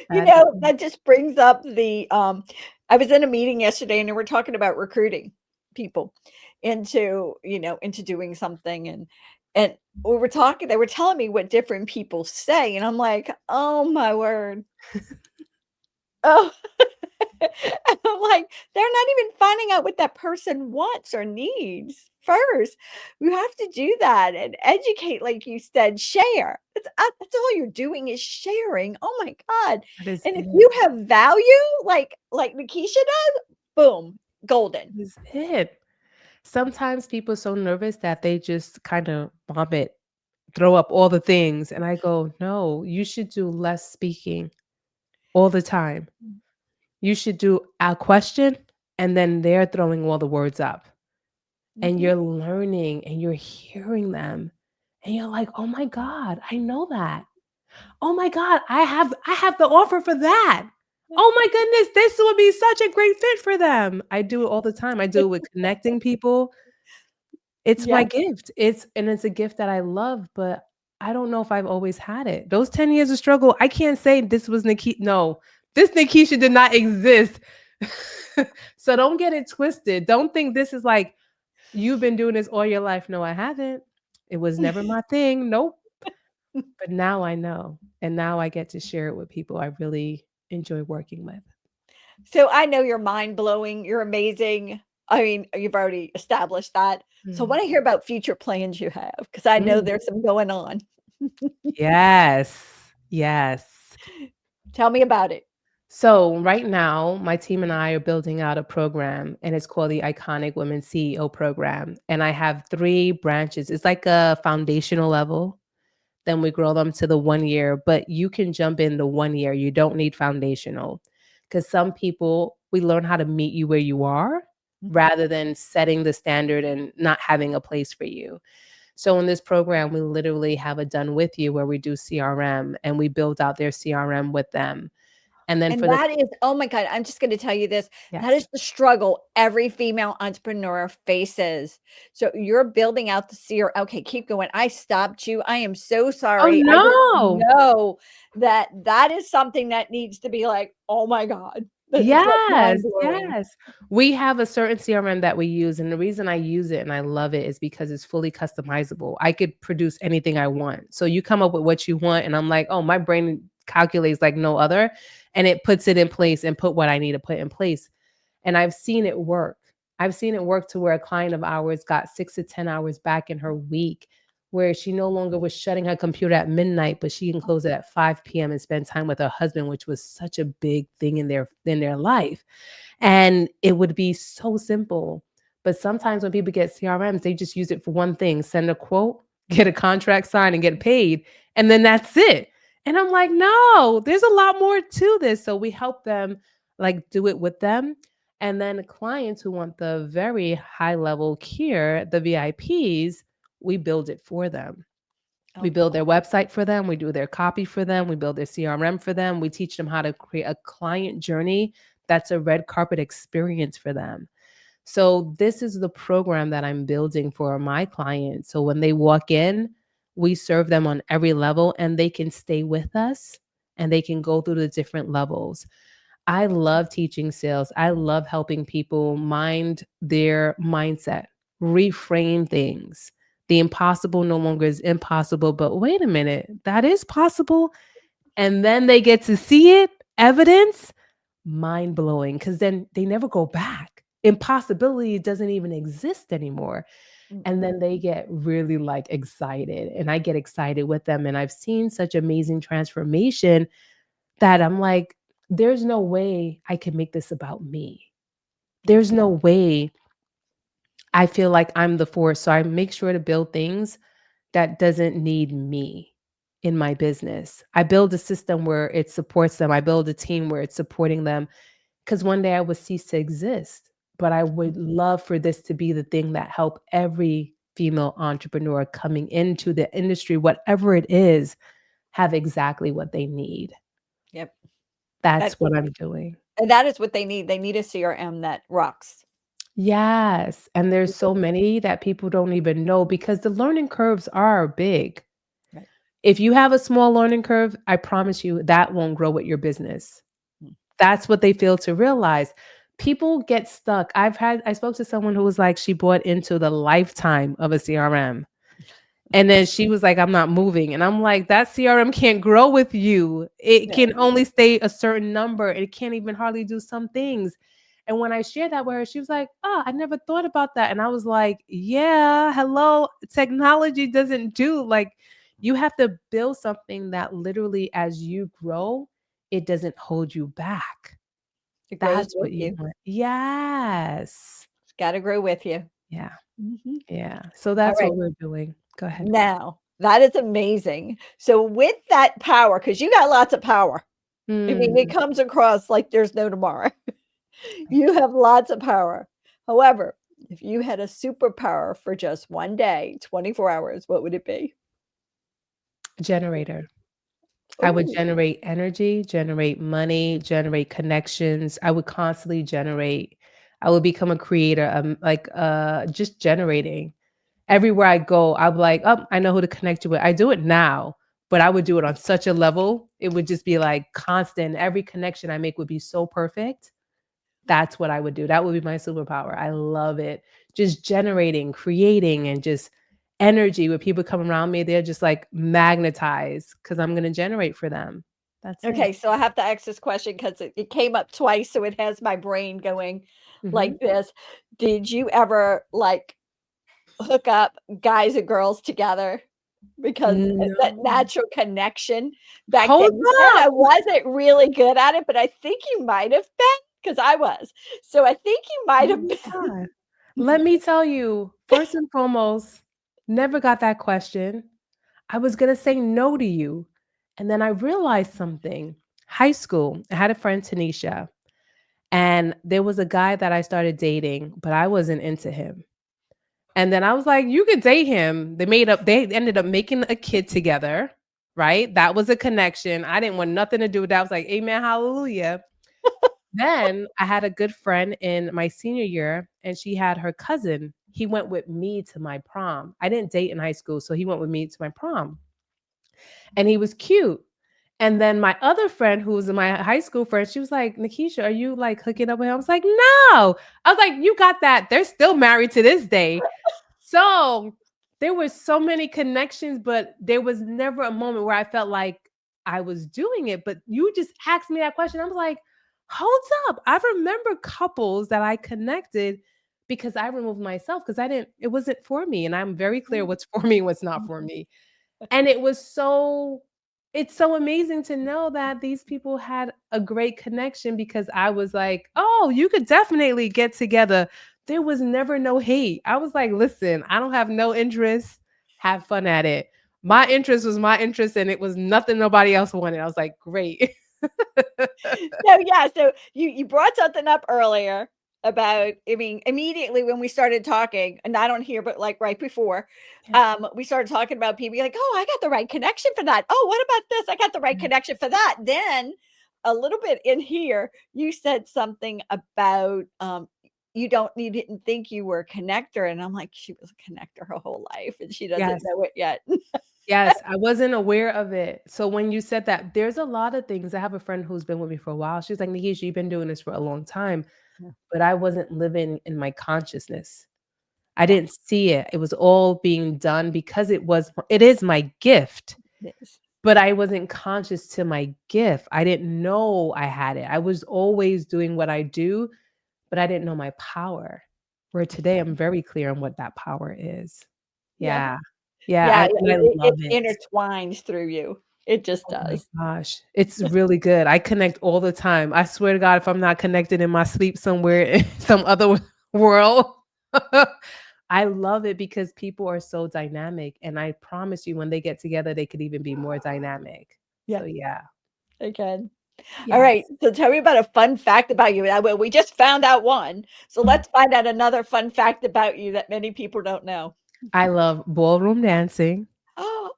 [SPEAKER 2] That is
[SPEAKER 3] That just brings up the I was in a meeting yesterday and they were talking about recruiting people into, into doing something, and we were talking, they were telling me what different people say, and I'm like, "Oh my word." Oh. And I'm like, they're not even finding out what that person wants or needs first. You have to do that and educate, like you said, share. That's all you're doing is sharing. Oh my God.
[SPEAKER 2] that is
[SPEAKER 3] And if
[SPEAKER 2] it.
[SPEAKER 3] you have value, like Nikisha does, boom, golden.
[SPEAKER 2] That is it. Sometimes people are so nervous that they just kind of vomit, throw up all the things. And I go, no, you should do less speaking all the time. You should do a question and then they're throwing all the words up. And
[SPEAKER 3] Mhm.
[SPEAKER 2] you're learning and you're hearing them. And you're like, oh my God, I know that. Oh my God, I have the offer for that. Oh my goodness, this would be such a great fit for them. I do it all the time. I do it with connecting people. It's
[SPEAKER 3] Yeah.
[SPEAKER 2] my gift. It's a gift that I love, but I don't know if I've always had it. Those 10 years of struggle, I can't say this was Nikki. No, this Nikisha did not exist. So don't get it twisted. Don't think this is like you've been doing this all your life. No, I haven't. It was never my thing. Nope. But now I know. And now I get to share it with people I really enjoy working with.
[SPEAKER 3] So I know you're mind blowing. You're amazing. I mean, you've already established that. So I
[SPEAKER 2] Mm.
[SPEAKER 3] want to hear about future plans you have, because I know
[SPEAKER 2] Mm.
[SPEAKER 3] there's some going on.
[SPEAKER 2] Yes. Yes.
[SPEAKER 3] Tell me about it.
[SPEAKER 2] So right now, my team and I are building out a program, and it's called the Iconic Women CEO program. And I have 3 branches. It's like a foundational level. Then we grow them to the 1 year, but you can jump in the 1 year. You don't need foundational because some people, we learn how to meet you where you are
[SPEAKER 3] Mhm.
[SPEAKER 2] rather than setting the standard and not having a place for you. So in this program, we literally have a done with you where we do CRM and we build out their CRM with them. And then
[SPEAKER 3] And
[SPEAKER 2] for the,
[SPEAKER 3] that is, oh my God, I'm just going to tell you this. That
[SPEAKER 2] yes.
[SPEAKER 3] is the struggle every female entrepreneur faces. So you're building out the CR. Okay, keep going. I stopped you. I am so
[SPEAKER 2] Oh
[SPEAKER 3] sorry. I didn't
[SPEAKER 2] no.
[SPEAKER 3] know that that is something that needs to be like, oh my God. It's like mind
[SPEAKER 2] Yes,
[SPEAKER 3] blowing.
[SPEAKER 2] yes. We have a certain CRM that we use, and the reason I use it and I love it is because it's fully customizable. I could produce anything I want. So you come up with what you want, and I'm like, oh, my brain calculates like no other, and it puts it in place and put what I need to put in place. And I've seen it work. I've seen it work to where a client of ours got 6 to 10 hours back in her week, where she no longer was shutting her computer at midnight, but she can close it at 5 p.m. and spend time with her husband, which was such a big thing in their life. And it would be so simple. But sometimes when people get CRMs, they just use it for one thing: send a quote, get a contract signed, and get paid. And then that's it. And I'm like, no, there's a lot more to this. So we help them like do it with them. And then clients who want the very high level care, the VIPs, we build it for them. We
[SPEAKER 3] Oh,
[SPEAKER 2] build their website for them. We do their copy for them. We build their CRM for them. We teach them how to create a client journey that's a red carpet experience for them. So, this is the program that I'm building for my clients. So, when they walk in, we serve them on every level and they can stay with us and they can go through the different levels. I love teaching sales. I love helping people mind their mindset, reframe things. The impossible no longer is impossible, but wait a minute, that is possible. And then they get to see it, evidence, mind blowing, because then they never go back. Impossibility doesn't even exist anymore. And then they get really like excited, and I get excited with them. And I've seen such amazing transformation that I'm like, there's no way I can make this about me. There's no way I feel like I'm the force. So I make sure to build things that doesn't need me in my business. I build a system where it supports them. I build a team where it's supporting them because one day I would cease to exist. But I would love for this to be the thing that help every female entrepreneur coming into the industry, whatever it is, have exactly what they need.
[SPEAKER 3] Yep.
[SPEAKER 2] That's
[SPEAKER 3] That
[SPEAKER 2] what I'm doing.
[SPEAKER 3] and that is what they need. They need a CRM that rocks.
[SPEAKER 2] Yes, and there's so many that people don't even know because the learning curves are big.
[SPEAKER 3] Right.
[SPEAKER 2] If you have a small learning curve, I promise you that won't grow with your business.
[SPEAKER 3] Mm.
[SPEAKER 2] That's what they fail to realize. People get stuck. I spoke to someone who was like, she bought into the lifetime of a CRM. And then she was like, I'm not moving. And I'm like, that CRM can't grow with you. It
[SPEAKER 3] Yeah.
[SPEAKER 2] can only stay a certain number. It can't even hardly do some things. And when I shared that with her, she was like, oh, I never thought about that. And I was like, yeah, hello. Technology doesn't do like you have to build something that literally as you grow, it doesn't hold you back.
[SPEAKER 3] It grows
[SPEAKER 2] That's
[SPEAKER 3] with
[SPEAKER 2] what you
[SPEAKER 3] you.
[SPEAKER 2] want. Yes.
[SPEAKER 3] It's got to grow with you.
[SPEAKER 2] Yeah.
[SPEAKER 3] Mhm.
[SPEAKER 2] Yeah. So
[SPEAKER 3] All
[SPEAKER 2] that's
[SPEAKER 3] right.
[SPEAKER 2] what we're doing. Go ahead.
[SPEAKER 3] Now, that is amazing. So with that power, because you got lots of power. I mean, it
[SPEAKER 2] Mm.
[SPEAKER 3] comes across like there's no tomorrow. You have lots of power. However, if you had a superpower for just one day, 24 hours, what would it be?
[SPEAKER 2] Generator. I would
[SPEAKER 3] Oh,
[SPEAKER 2] generate energy, generate money, generate connections. I would constantly generate. I would become a creator, just generating. Everywhere I go, I'm like, oh, I know who to connect you with. I do it now, but I would do it on such a level. It would just be like constant. Every connection I make would be so perfect. That's what I would do. That would be my superpower. I love it. Just generating, creating, and just energy when people come around me, they're just like magnetized because I'm going to generate for them. That's it.
[SPEAKER 3] okay. So I have to ask this question because it came up twice. So it has my brain going
[SPEAKER 2] Mhm.
[SPEAKER 3] like this. Did you ever like hook up guys and girls together? Because that
[SPEAKER 2] No.
[SPEAKER 3] natural connection back then,
[SPEAKER 2] Hold
[SPEAKER 3] you said I
[SPEAKER 2] up.
[SPEAKER 3] wasn't really good at it, but I think you might have been because I was. So I think you
[SPEAKER 2] Oh
[SPEAKER 3] might have
[SPEAKER 2] my
[SPEAKER 3] been.
[SPEAKER 2] God. Let me tell you, first and foremost, never got that question. I was going to say no to you. And then I realized something. High school, I had a friend, Tanisha, and there was a guy that I started dating, but I wasn't into him. And then I was like, you could date him. They ended up making a kid together, right? That was a connection. I didn't want nothing to do with that. I was like, amen, hallelujah. Then I had a good friend in my senior year, and she had her cousin. He went with me to my prom. I didn't date in high school, so he went with me to my prom. And he was cute. And then my other friend, who was my high school friend, she was like, Nikisha, are you like hooking up with him? I was like, no. I was like, you got that. They're still married to this day. So there were so many connections, but there was never a moment where I felt like I was doing it. But you just asked me that question. I was like, hold up. I remember couples that I connected because I removed myself because it wasn't for me. And I'm very clear what's for me and what's not for me. And it's so amazing to know that these people had a great connection because I was like, "Oh, you could definitely get together." There was never no hate. I was like, "Listen, I don't have no interest. Have fun at it." My interest was my interest and it was nothing nobody else wanted. I was like, "Great."
[SPEAKER 3] So yeah, so you brought something up earlier about, I mean, immediately when we started talking, and I don't hear, but like right before,
[SPEAKER 2] Yeah.
[SPEAKER 3] we started talking about people like, oh, I got the right connection for that. Oh, what about this? I got the right
[SPEAKER 2] Yeah.
[SPEAKER 3] connection for that. Then a little bit in here, you said something about you didn't think you were a connector. And I'm like, she was a connector her whole life and she doesn't
[SPEAKER 2] Yes.
[SPEAKER 3] know it yet.
[SPEAKER 2] Yes, I wasn't aware of it. So when you said that, there's a lot of things. I have a friend who's been with me for a while. She's like, Nikisha, you've been doing this for a long time,
[SPEAKER 3] Yeah.
[SPEAKER 2] but I wasn't living in my consciousness. I
[SPEAKER 3] Yeah,
[SPEAKER 2] didn't see it. It was all being done because it is my gift,
[SPEAKER 3] it is.
[SPEAKER 2] but I wasn't conscious to my gift. I didn't know I had it. I was always doing what I do, but I didn't know my power. Where today I'm very clear on what that power is.
[SPEAKER 3] Yeah.
[SPEAKER 2] Yeah. Yeah,
[SPEAKER 3] Yeah,
[SPEAKER 2] and I
[SPEAKER 3] it
[SPEAKER 2] love it.
[SPEAKER 3] intertwines through you. It just
[SPEAKER 2] Oh my
[SPEAKER 3] does.
[SPEAKER 2] gosh. It's really good. I connect all the time. I swear to God, if I'm not connected in my sleep somewhere in some other world, I love it because people are so dynamic. And I promise you, when they get together, they could even be more dynamic.
[SPEAKER 3] Yeah,
[SPEAKER 2] So, yeah.
[SPEAKER 3] they can. All right.
[SPEAKER 2] Yes.
[SPEAKER 3] So tell me about a fun fact about you. Well, we just found out one. So let's find out another fun fact about you that many people don't know.
[SPEAKER 2] I love ballroom dancing.
[SPEAKER 3] Oh,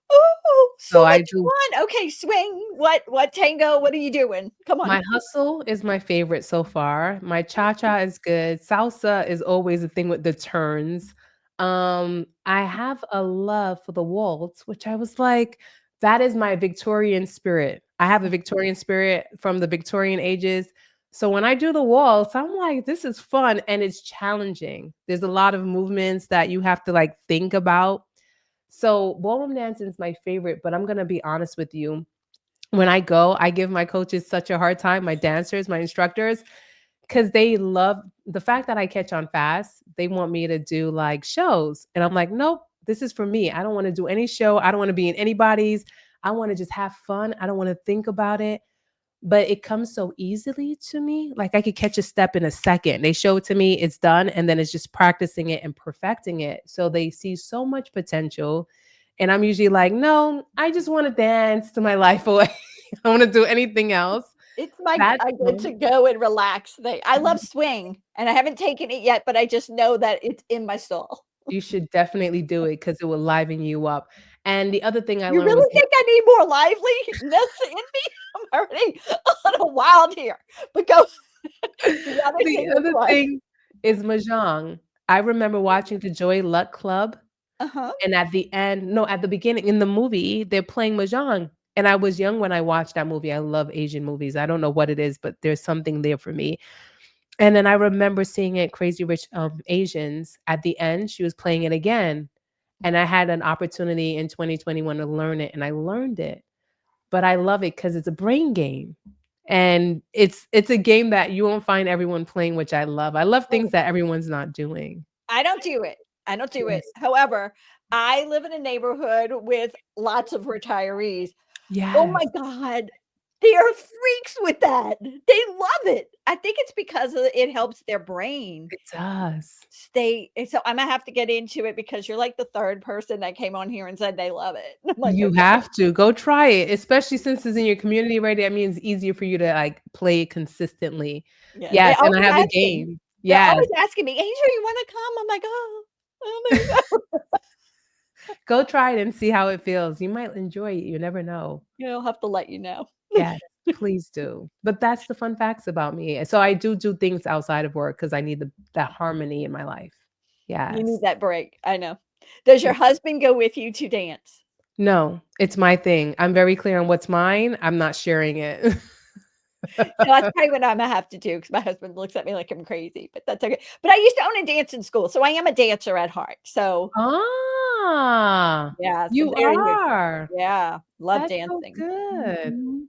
[SPEAKER 3] so
[SPEAKER 2] So I
[SPEAKER 3] much
[SPEAKER 2] do.
[SPEAKER 3] fun. Okay, swing. What tango? What are you doing? Come on.
[SPEAKER 2] My hustle is my favorite so far. My cha-cha is good. Salsa is always a thing with the turns. I have a love for the waltz, which I was like, that is my Victorian spirit. I have a Victorian spirit from the Victorian ages. So when I do the waltz, I'm like, this is fun and it's challenging. There's a lot of movements that you have to like think about. So ballroom dancing is my favorite, but I'm gonna be honest with you. When I go, I give my coaches such a hard time, my dancers, my instructors, because they love the fact that I catch on fast. They want me to do like shows. And I'm like, nope, this is for me. I don't want to do any show. I don't want to be in anybody's. I want to just have fun. I don't want to think about it. But it comes so easily to me. Like I could catch a step in a second. They show it to me, it's done. And then it's just practicing it and perfecting it. So they see so much potential. And I'm usually like, no, I just want to dance to my life away. I want to do anything else.
[SPEAKER 3] It's my
[SPEAKER 2] That's
[SPEAKER 3] I get to go and relax thing. I love swing, and I haven't taken it yet, but I just know that it's in my soul.
[SPEAKER 2] you should definitely do it because it will liven you up. And the other thing I
[SPEAKER 3] You
[SPEAKER 2] learned with
[SPEAKER 3] really think I need more liveliness in me? I'm already a little wild here. But go. The other
[SPEAKER 2] the
[SPEAKER 3] thing was
[SPEAKER 2] other
[SPEAKER 3] what?
[SPEAKER 2] thing is mahjong. I remember watching the Joy Luck Club.
[SPEAKER 3] Uh-huh.
[SPEAKER 2] And at the end no, at the beginning in the movie, they're playing mahjong, and I was young when I watched that movie. I love Asian movies. I don't know what it is, but there's something there for me. And then I remember seeing it Crazy Rich, Asians. At the end, she was playing it again, and I had an opportunity in 2021 to learn it, and I learned it. But I love it because it's a brain game, and it's a game that you won't find everyone playing, which I love. I love things that everyone's not doing.
[SPEAKER 3] I don't do it. I don't do it.
[SPEAKER 2] Yes.
[SPEAKER 3] However, I live in a neighborhood with lots of retirees. Oh my
[SPEAKER 2] Yes,
[SPEAKER 3] god. They are freaks with that. They love it. I think it's because it helps their brain
[SPEAKER 2] it does.
[SPEAKER 3] stay and so Imma have to get into it because you're like the 3rd person that came on here and said they love it. I'm like,
[SPEAKER 2] You
[SPEAKER 3] "Okay."
[SPEAKER 2] have to go try it, especially since it's in your community already. That means it's easier for you to like play it consistently.
[SPEAKER 3] Yeah, they're
[SPEAKER 2] Yes, and I
[SPEAKER 3] always
[SPEAKER 2] have the
[SPEAKER 3] asking.
[SPEAKER 2] game.
[SPEAKER 3] They're
[SPEAKER 2] Yes,
[SPEAKER 3] always asking me, "Angel, you wanna come?" I'm like, "Oh, oh my god."
[SPEAKER 2] go try it and see how it feels. You might enjoy it. You never know.
[SPEAKER 3] Yeah, I'll have to let you know.
[SPEAKER 2] Yes, please do. But that's the fun facts about me. So I do things outside of work because I need that harmony in my life.
[SPEAKER 3] You need
[SPEAKER 2] Yes.
[SPEAKER 3] that break, I know. Does your
[SPEAKER 2] Yeah.
[SPEAKER 3] husband go with you to dance?
[SPEAKER 2] No, it's my thing. I'm very clear on what's mine. I'm not sharing it.
[SPEAKER 3] So that's probably what Imma have to do because my husband looks at me like I'm crazy, but that's okay. But I used to own a dance in school, so I am a dancer at heart. So,
[SPEAKER 2] Ah,
[SPEAKER 3] yeah, so
[SPEAKER 2] you
[SPEAKER 3] there you
[SPEAKER 2] are.
[SPEAKER 3] yeah, love
[SPEAKER 2] That's so
[SPEAKER 3] dancing.
[SPEAKER 2] good.
[SPEAKER 3] Mhm.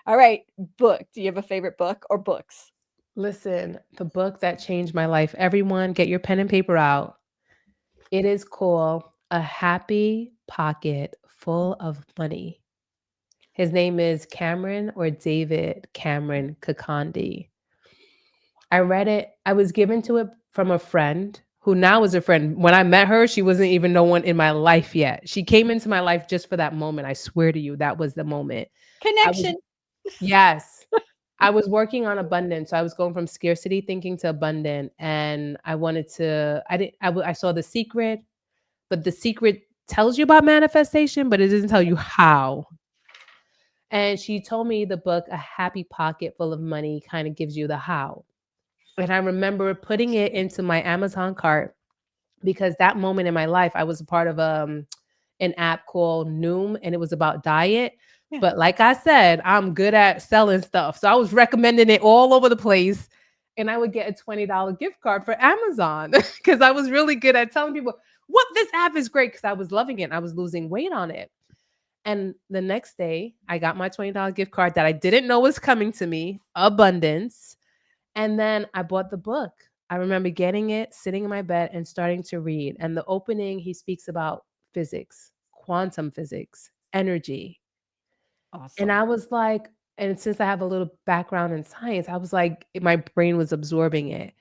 [SPEAKER 3] Alright, book. Do you have a favorite book or books?
[SPEAKER 2] Listen, the book that changed my life, everyone get your pen and paper out. It is called A Happy Pocket Full of Money. His name is Cameron or David Cameron Kakandi. I read it. I was given to it from a friend who now is a friend. When I met her, she wasn't even no one in my life yet. She came into my life just for that moment. I swear to you, that was the moment. I was
[SPEAKER 3] Connection.
[SPEAKER 2] yes. I was working on abundance. So I was going from scarcity thinking to abundant, and I wanted to I didn't I saw The Secret, but The Secret tells you about manifestation, but it doesn't tell you how. And she told me the book A Happy Pocket Full of Money kind of gives you the how. And I remember putting it into my Amazon cart because that moment in my life, I was a part of an app called Noom, and it was about diet.
[SPEAKER 3] Yeah.
[SPEAKER 2] But like I said, I'm good at selling stuff. So I was recommending it all over the place. And I would get a $20 gift card for Amazon because I was really good at telling people what this app is great because I was loving it. And I was losing weight on it. And the next day, I got my $20 gift card that I didn't know was coming to me, abundance. And then I bought the book. I remember getting it, sitting in my bed and starting to read. And the opening, he speaks about physics, quantum physics, energy. And
[SPEAKER 3] Awesome.
[SPEAKER 2] I was like, and since I have a little background in science, I was like, my brain was absorbing it.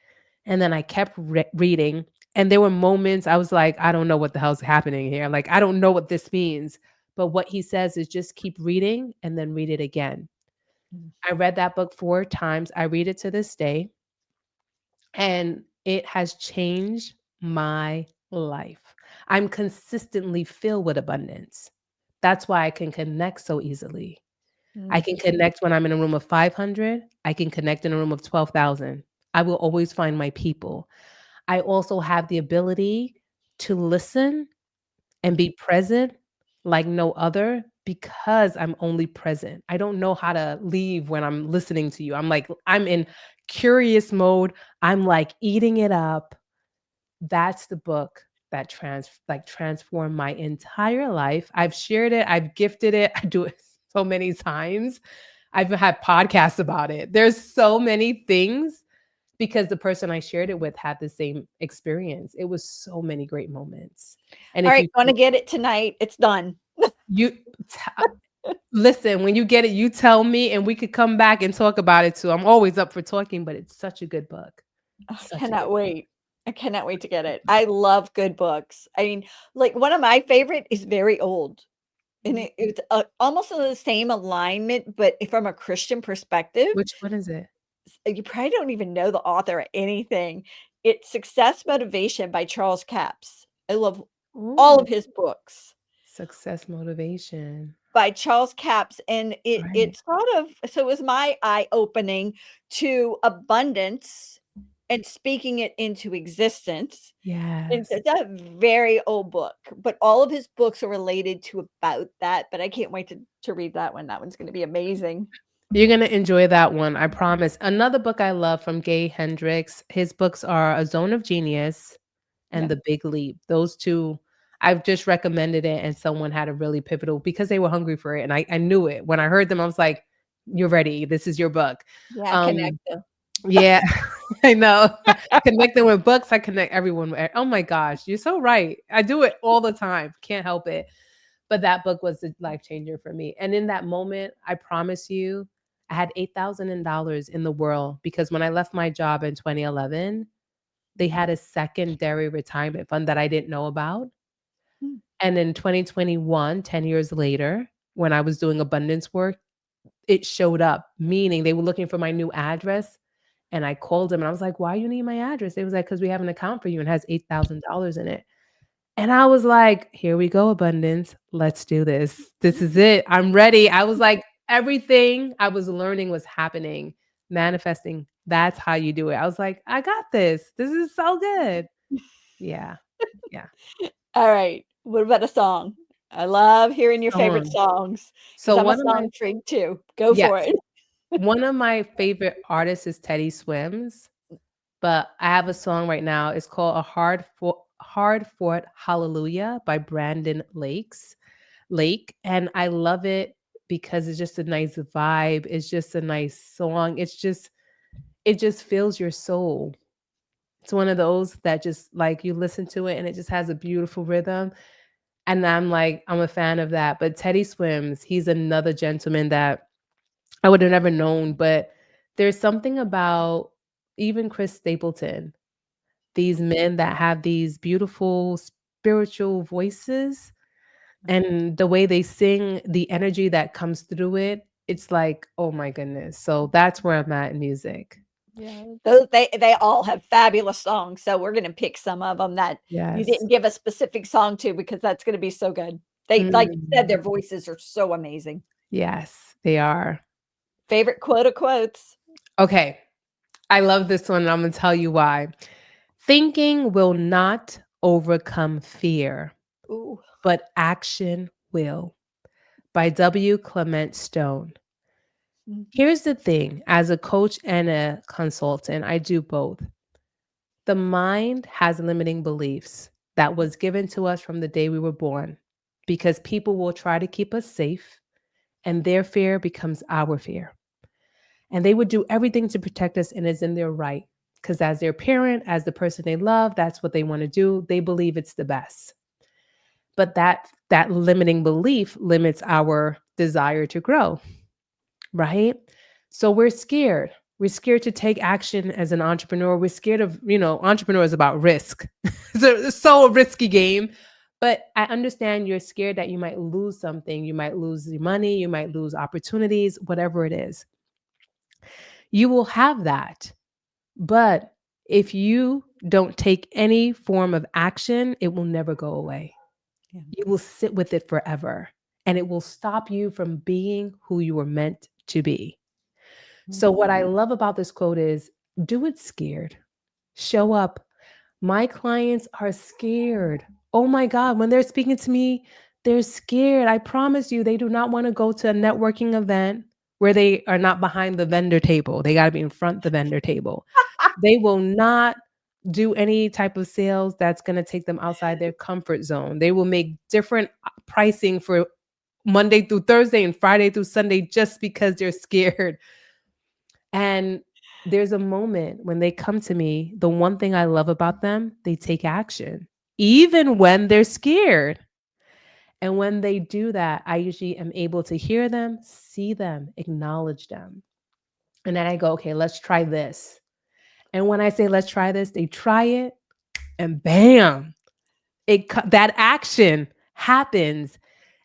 [SPEAKER 2] And then I kept reading. And there were moments I was like, I don't know what the hell's happening here. Like, I don't know what this means. But what he says is just keep reading and then read it again.
[SPEAKER 3] Mm.
[SPEAKER 2] I read that book 4 times. I read it to this day. And it has changed my life. I'm consistently filled with abundance. That's why I can connect so easily. I
[SPEAKER 3] Mm.
[SPEAKER 2] can connect when I'm in a room of 500. I can connect in a room of 12,000. I will always find my people. I also have the ability to listen and be present like no other because I'm only present. I don't know how to leave when I'm listening to you. I'm like, I'm in curious mode. I'm like eating it up. That's the book that transformed my entire life. I've shared it, I've gifted it. I do it so many times. I've had podcasts about it. There's so many things because the person I shared it with had the same experience. It was so many great moments. And
[SPEAKER 3] All
[SPEAKER 2] if
[SPEAKER 3] right,
[SPEAKER 2] you
[SPEAKER 3] gonna get it tonight. It's done.
[SPEAKER 2] you t- listen, when you get it, you tell me and we could come back and talk about it too. I'm always up for talking, but it's such a good book.
[SPEAKER 3] I
[SPEAKER 2] Such a
[SPEAKER 3] cannot
[SPEAKER 2] good book.
[SPEAKER 3] wait. I cannot wait to get it. I love good books. I mean, like one of my favorite is very old. And
[SPEAKER 2] Mhm.
[SPEAKER 3] it's almost in the same alignment, but from a Christian perspective.
[SPEAKER 2] Which one is it?
[SPEAKER 3] You probably don't even know the author or anything. It's Success Motivation by Charles Capps. I love all
[SPEAKER 2] Ooh,
[SPEAKER 3] of his books
[SPEAKER 2] success motivation.
[SPEAKER 3] by Charles Capps, and it
[SPEAKER 2] Right.
[SPEAKER 3] it sort of so it was my eye opening to abundance and speaking it into existence. And so
[SPEAKER 2] Yes.
[SPEAKER 3] it's a very old book, but all of his books are related to about that. But I can't wait to read that one. That one's going to be amazing.
[SPEAKER 2] You're gonna enjoy that one, I promise. Another book I love from Gay Hendricks, his books are A Zone of Genius and
[SPEAKER 3] Yeah,
[SPEAKER 2] The Big Leap. Those 2, I've just recommended it and someone had a really pivotal because they were hungry for it, and I knew it. When I heard them, I was like, "You're ready. This is your book."
[SPEAKER 3] yeah, connect
[SPEAKER 2] Um,
[SPEAKER 3] them.
[SPEAKER 2] yeah, I know. Connecting with books, I connect everyone with oh my gosh, you're so right. I do it all the time. Can't help it. But that book was a life changer for me. And in that moment, I promise you, I had $8,000 in the world because when I left my job in 2011, they had a secondary retirement fund that I didn't know about.
[SPEAKER 3] Mm.
[SPEAKER 2] And in 2021, 10 years later, when I was doing abundance work, it showed up, meaning they were looking for my new address. And I called them and I was like, why you need my address? They was like, because we have an account for you and it has $8,000 in it. And I was like, "Here we go, abundance. Let's do this. This is it. I'm ready." I was like, everything I was learning was happening, manifesting. That's how you do it. I was like, "I got this. This is so good." Yeah. Yeah.
[SPEAKER 3] All right. What about a song? I love hearing your favorite
[SPEAKER 2] Song.
[SPEAKER 3] songs because
[SPEAKER 2] So
[SPEAKER 3] I'm a
[SPEAKER 2] one of my
[SPEAKER 3] song freak too. Go
[SPEAKER 2] yes,
[SPEAKER 3] for it.
[SPEAKER 2] one of my favorite artists is Teddy Swims, but I have a song right now. It's called Hard Fought Hallelujah by Brandon Lake, and I love it because it's just a nice vibe. It's just a nice song. It just fills your soul. It's one of those that just like you listen to it and it just has a beautiful rhythm. And I'm like, I'm a fan of that. But Teddy Swims, he's another gentleman that I would have never known. But there's something about even Chris Stapleton, these men that have these beautiful spiritual voices and the way they sing, the energy that comes through it, it's like, oh my goodness. So that's where I'm at in music.
[SPEAKER 3] Yeah. Those they all have fabulous songs. So we're gonna pick some of them that you
[SPEAKER 2] Yes.
[SPEAKER 3] didn't give a specific song to because that's gonna be so good. They like you said,
[SPEAKER 2] Mm.
[SPEAKER 3] their voices are so amazing.
[SPEAKER 2] Yes, they are.
[SPEAKER 3] Favorite quote of quotes?
[SPEAKER 2] Okay. I love this one. And I'm going to tell you why. Thinking will not overcome fear,
[SPEAKER 3] Ooh.
[SPEAKER 2] but action will. By W. Clement Stone.
[SPEAKER 3] Mhm.
[SPEAKER 2] Here's the thing as a coach and a consultant, I do both. The mind has limiting beliefs that was given to us from the day we were born because people will try to keep us safe and their fear becomes our fear. And they would do everything to protect us and it's in their right because as their parent, as the person they love, that's what they want to do. They believe it's the best. But that limiting belief limits our desire to grow, right? So we're scared. We're scared to take action as an entrepreneur. We're scared of, entrepreneur is about risk. It's so a risky game. But I understand you're scared that you might lose something. You might lose your money. You might lose opportunities, whatever it is. You will have that. But if you don't take any form of action, it will never go away.
[SPEAKER 3] Yeah.
[SPEAKER 2] You will sit with it forever, and it will stop you from being who you were meant to be. So, what I love about this quote is do it scared, show up. My clients are scared. Oh my God, when they're speaking to me, they're scared. I promise you, they do not want to go to a networking event where they are not behind the vendor table. They got to be in front of the vendor table. They will not do any type of sales that's going to take them outside their comfort zone. They will make different pricing for Monday through Thursday and Friday through Sunday just because they're scared. And there's a moment when they come to me, the one thing I love about them, they take action, even when they're scared. And when they do that, I usually am able to hear them, see them, acknowledge them. And then I go, okay, let's try this. And when I say, let's try this, they try it and bam, that action happens.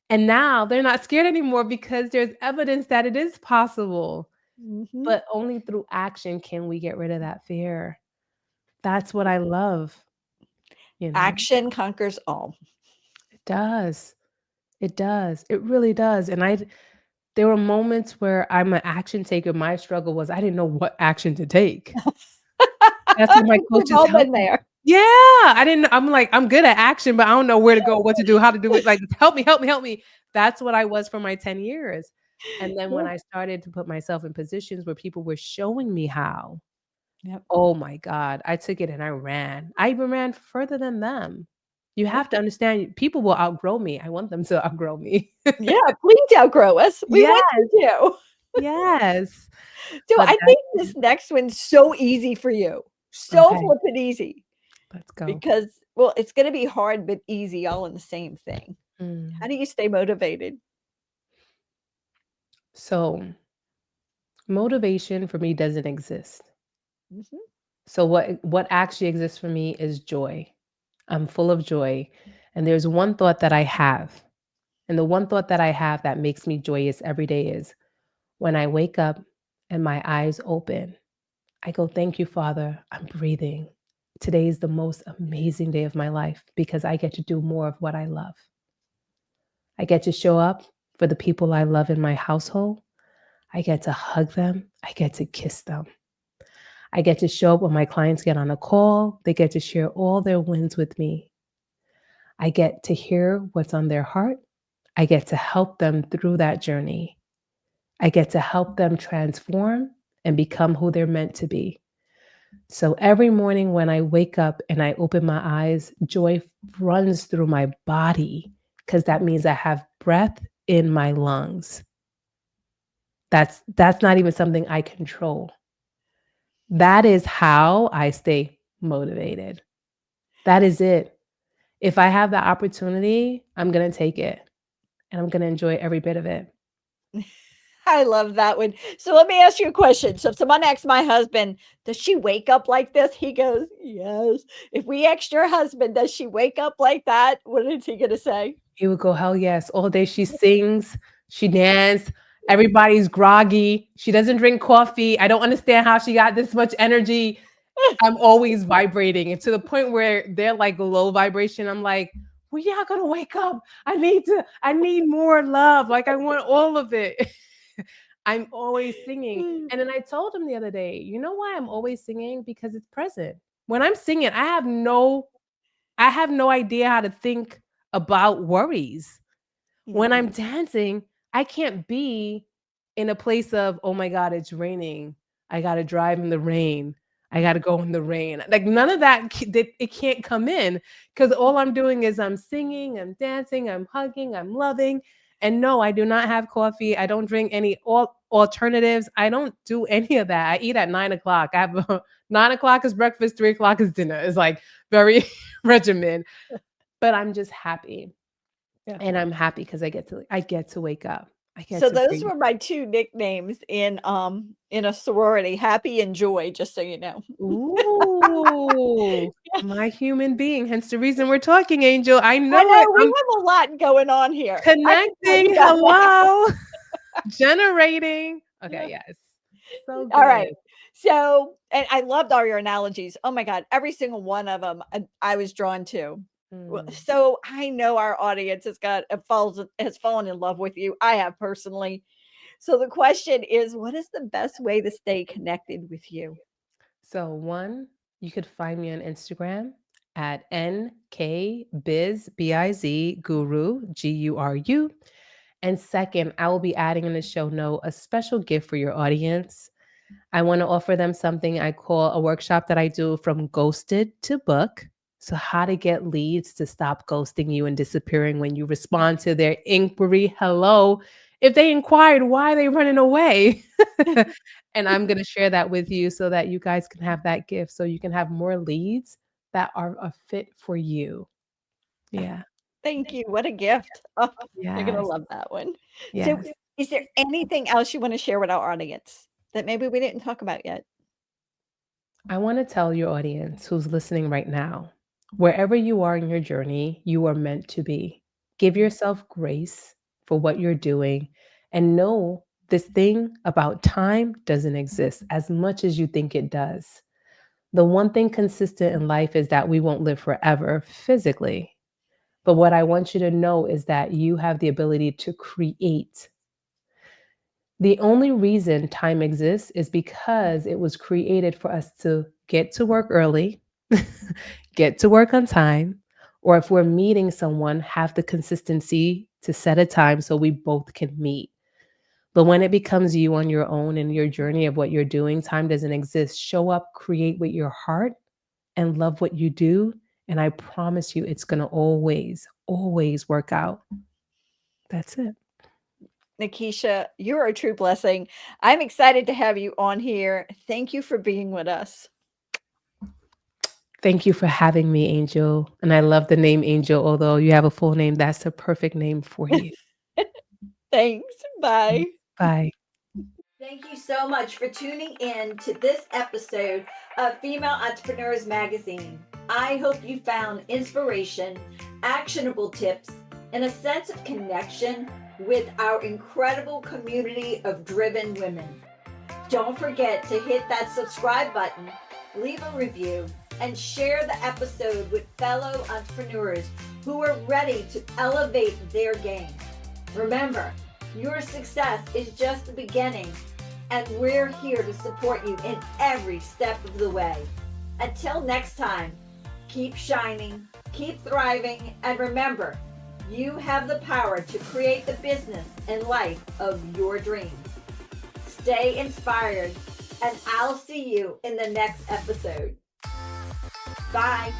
[SPEAKER 2] And now they're not scared anymore because there's evidence that it is possible.
[SPEAKER 3] Mhm.
[SPEAKER 2] But only through action can we get rid of that fear. That's what I love.
[SPEAKER 3] Action conquers all.
[SPEAKER 2] It does. It does. It really does. And there were moments where I'm an action taker. My struggle was I didn't know what action to take. That's what my
[SPEAKER 3] We've
[SPEAKER 2] coaches
[SPEAKER 3] all been
[SPEAKER 2] helped me.
[SPEAKER 3] there.
[SPEAKER 2] Yeah, I didn't. I'm like, I'm good at action, but I don't know where to go, what to do, how to do it. Like, help me, help me, help me. That's what I was for my 10 years. And then when
[SPEAKER 3] Yeah.
[SPEAKER 2] I started to put myself in positions where people were showing me how,
[SPEAKER 3] Yep.
[SPEAKER 2] oh my God, I took it and I ran. I even ran further than them. You have to understand, people will outgrow me. I want them to outgrow me.
[SPEAKER 3] Yeah, please outgrow us. We
[SPEAKER 2] Yes,
[SPEAKER 3] want you to.
[SPEAKER 2] yes.
[SPEAKER 3] So
[SPEAKER 2] But
[SPEAKER 3] I
[SPEAKER 2] that's
[SPEAKER 3] think this next one's so easy for you. So
[SPEAKER 2] okay.
[SPEAKER 3] flippin' easy.
[SPEAKER 2] Let's go.
[SPEAKER 3] Because, well, it's gonna be hard but easy all in the same thing.
[SPEAKER 2] Mm.
[SPEAKER 3] How do you stay motivated?
[SPEAKER 2] So, motivation for me doesn't exist.
[SPEAKER 3] Mhm.
[SPEAKER 2] So what actually exists for me is joy. I'm full of joy. And there's one thought that I have. And the one thought that I have that makes me joyous every day is when I wake up and my eyes open, I go, thank you, Father. I'm breathing. Today is the most amazing day of my life because I get to do more of what I love. I get to show up for the people I love in my household. I get to hug them. I get to kiss them. I get to show up when my clients get on a call. They get to share all their wins with me. I get to hear what's on their heart. I get to help them through that journey. I get to help them transform and become who they're meant to be. So every morning when I wake up and I open my eyes, joy runs through my body because that means I have breath in my lungs. That's not even something I control. That is how I stay motivated. That is it. If I have the opportunity, I'm going to take it and I'm going to enjoy every bit of it.
[SPEAKER 3] I love that one. So let me ask you a question. So if someone asks my husband, does she wake up like this? He goes, yes. If we asked your husband, does she wake up like that? What is he going to say?
[SPEAKER 2] He would go, hell yes. All day she sings, she dances. Everybody's groggy. She doesn't drink coffee. I don't understand how she got this much energy. I'm always vibrating. And to the point where they're like low vibration, I'm like, well, yeah, I'm gonna wake up. I need more love. Like I want all of it. I'm always singing. And then I told him the other day, you know why I'm always singing? Because it's present. When I'm singing, I have no idea how to think about worries. When I'm dancing, I can't be in a place of, oh my God, it's raining. I got to drive in the rain. I got to go in the rain. Like none of that, it can't come in because all I'm doing is I'm singing, I'm dancing, I'm hugging, I'm loving. And no, I do not have coffee. I don't drink any alternatives. I don't do any of that. I eat at 9 o'clock. I have 9 o'clock is breakfast, 3 o'clock is dinner. It's like very regimen, but I'm just happy.
[SPEAKER 3] Yeah.
[SPEAKER 2] And I'm happy because I get to wake up. I get
[SPEAKER 3] So
[SPEAKER 2] to
[SPEAKER 3] those
[SPEAKER 2] bring.
[SPEAKER 3] were my 2 nicknames in a sorority, Happy and Joy, just so you know.
[SPEAKER 2] Ooh, my human being, hence the reason we're talking, Angel. I
[SPEAKER 3] I
[SPEAKER 2] know it.
[SPEAKER 3] know, we
[SPEAKER 2] I'm
[SPEAKER 3] have a lot going on here. I can tell you
[SPEAKER 2] connecting.
[SPEAKER 3] that now.
[SPEAKER 2] Hello. Generating. Okay, yes. So
[SPEAKER 3] All right.
[SPEAKER 2] good.
[SPEAKER 3] So, and I loved all your analogies. Oh my God, every single one of them I was drawn to.
[SPEAKER 2] Mm.
[SPEAKER 3] So I know our audience has fallen in love with you. I have personally. So the question is, what is the best way to stay connected with you?
[SPEAKER 2] So, one, you could find me on Instagram at NKBiz, B-I-Z, Guru, Guru. And second, I will be adding in the show note a special gift for your audience. I want to offer them something I call a workshop that I do from ghosted to book. So, how to get leads to stop ghosting you and disappearing when you respond to their inquiry. Hello. If they inquired, why are they running away? And I'm going to share that with you so that you guys can have that gift so you can have more leads that are a fit for you. Yeah.
[SPEAKER 3] Thank you. What a gift. Oh, they're gonna
[SPEAKER 2] Yes.
[SPEAKER 3] love that one. So,
[SPEAKER 2] Yes.
[SPEAKER 3] is there anything else you want to share with our audience that maybe we didn't talk about yet?
[SPEAKER 2] I want to tell your audience who's listening right now, wherever you are in your journey, you are meant to be. Give yourself grace for what you're doing and know this thing about time doesn't exist as much as you think it does. The one thing consistent in life is that we won't live forever physically. But what I want you to know is that you have the ability to create. The only reason time exists is because it was created for us to get to work early, get to work on time, or if we're meeting someone, have the consistency to set a time so we both can meet. But when it becomes you on your own and your journey of what you're doing, time doesn't exist. Show up, create with your heart, and love what you do. And I promise you, it's going to always, always work out. That's it.
[SPEAKER 3] Nikisha, you're a true blessing. I'm excited to have you on here. Thank you for being with us.
[SPEAKER 2] Thank you for having me, Angel. And I love the name Angel, although you have a full name. That's the perfect name for you.
[SPEAKER 3] Thanks. Bye.
[SPEAKER 2] Bye.
[SPEAKER 1] Thank you so much for tuning in to this episode of Female Entrepreneurs Magazine. I hope you found inspiration, actionable tips, and a sense of connection with our incredible community of driven women. Don't forget to hit that subscribe button, leave a review, and share the episode with fellow entrepreneurs who are ready to elevate their game. Remember, your success is just the beginning, and we're here to support you in every step of the way. Until next time, keep shining, keep thriving, and remember, you have the power to create the business and life of your dreams. Stay inspired, and I'll see you in the next episode. Bye.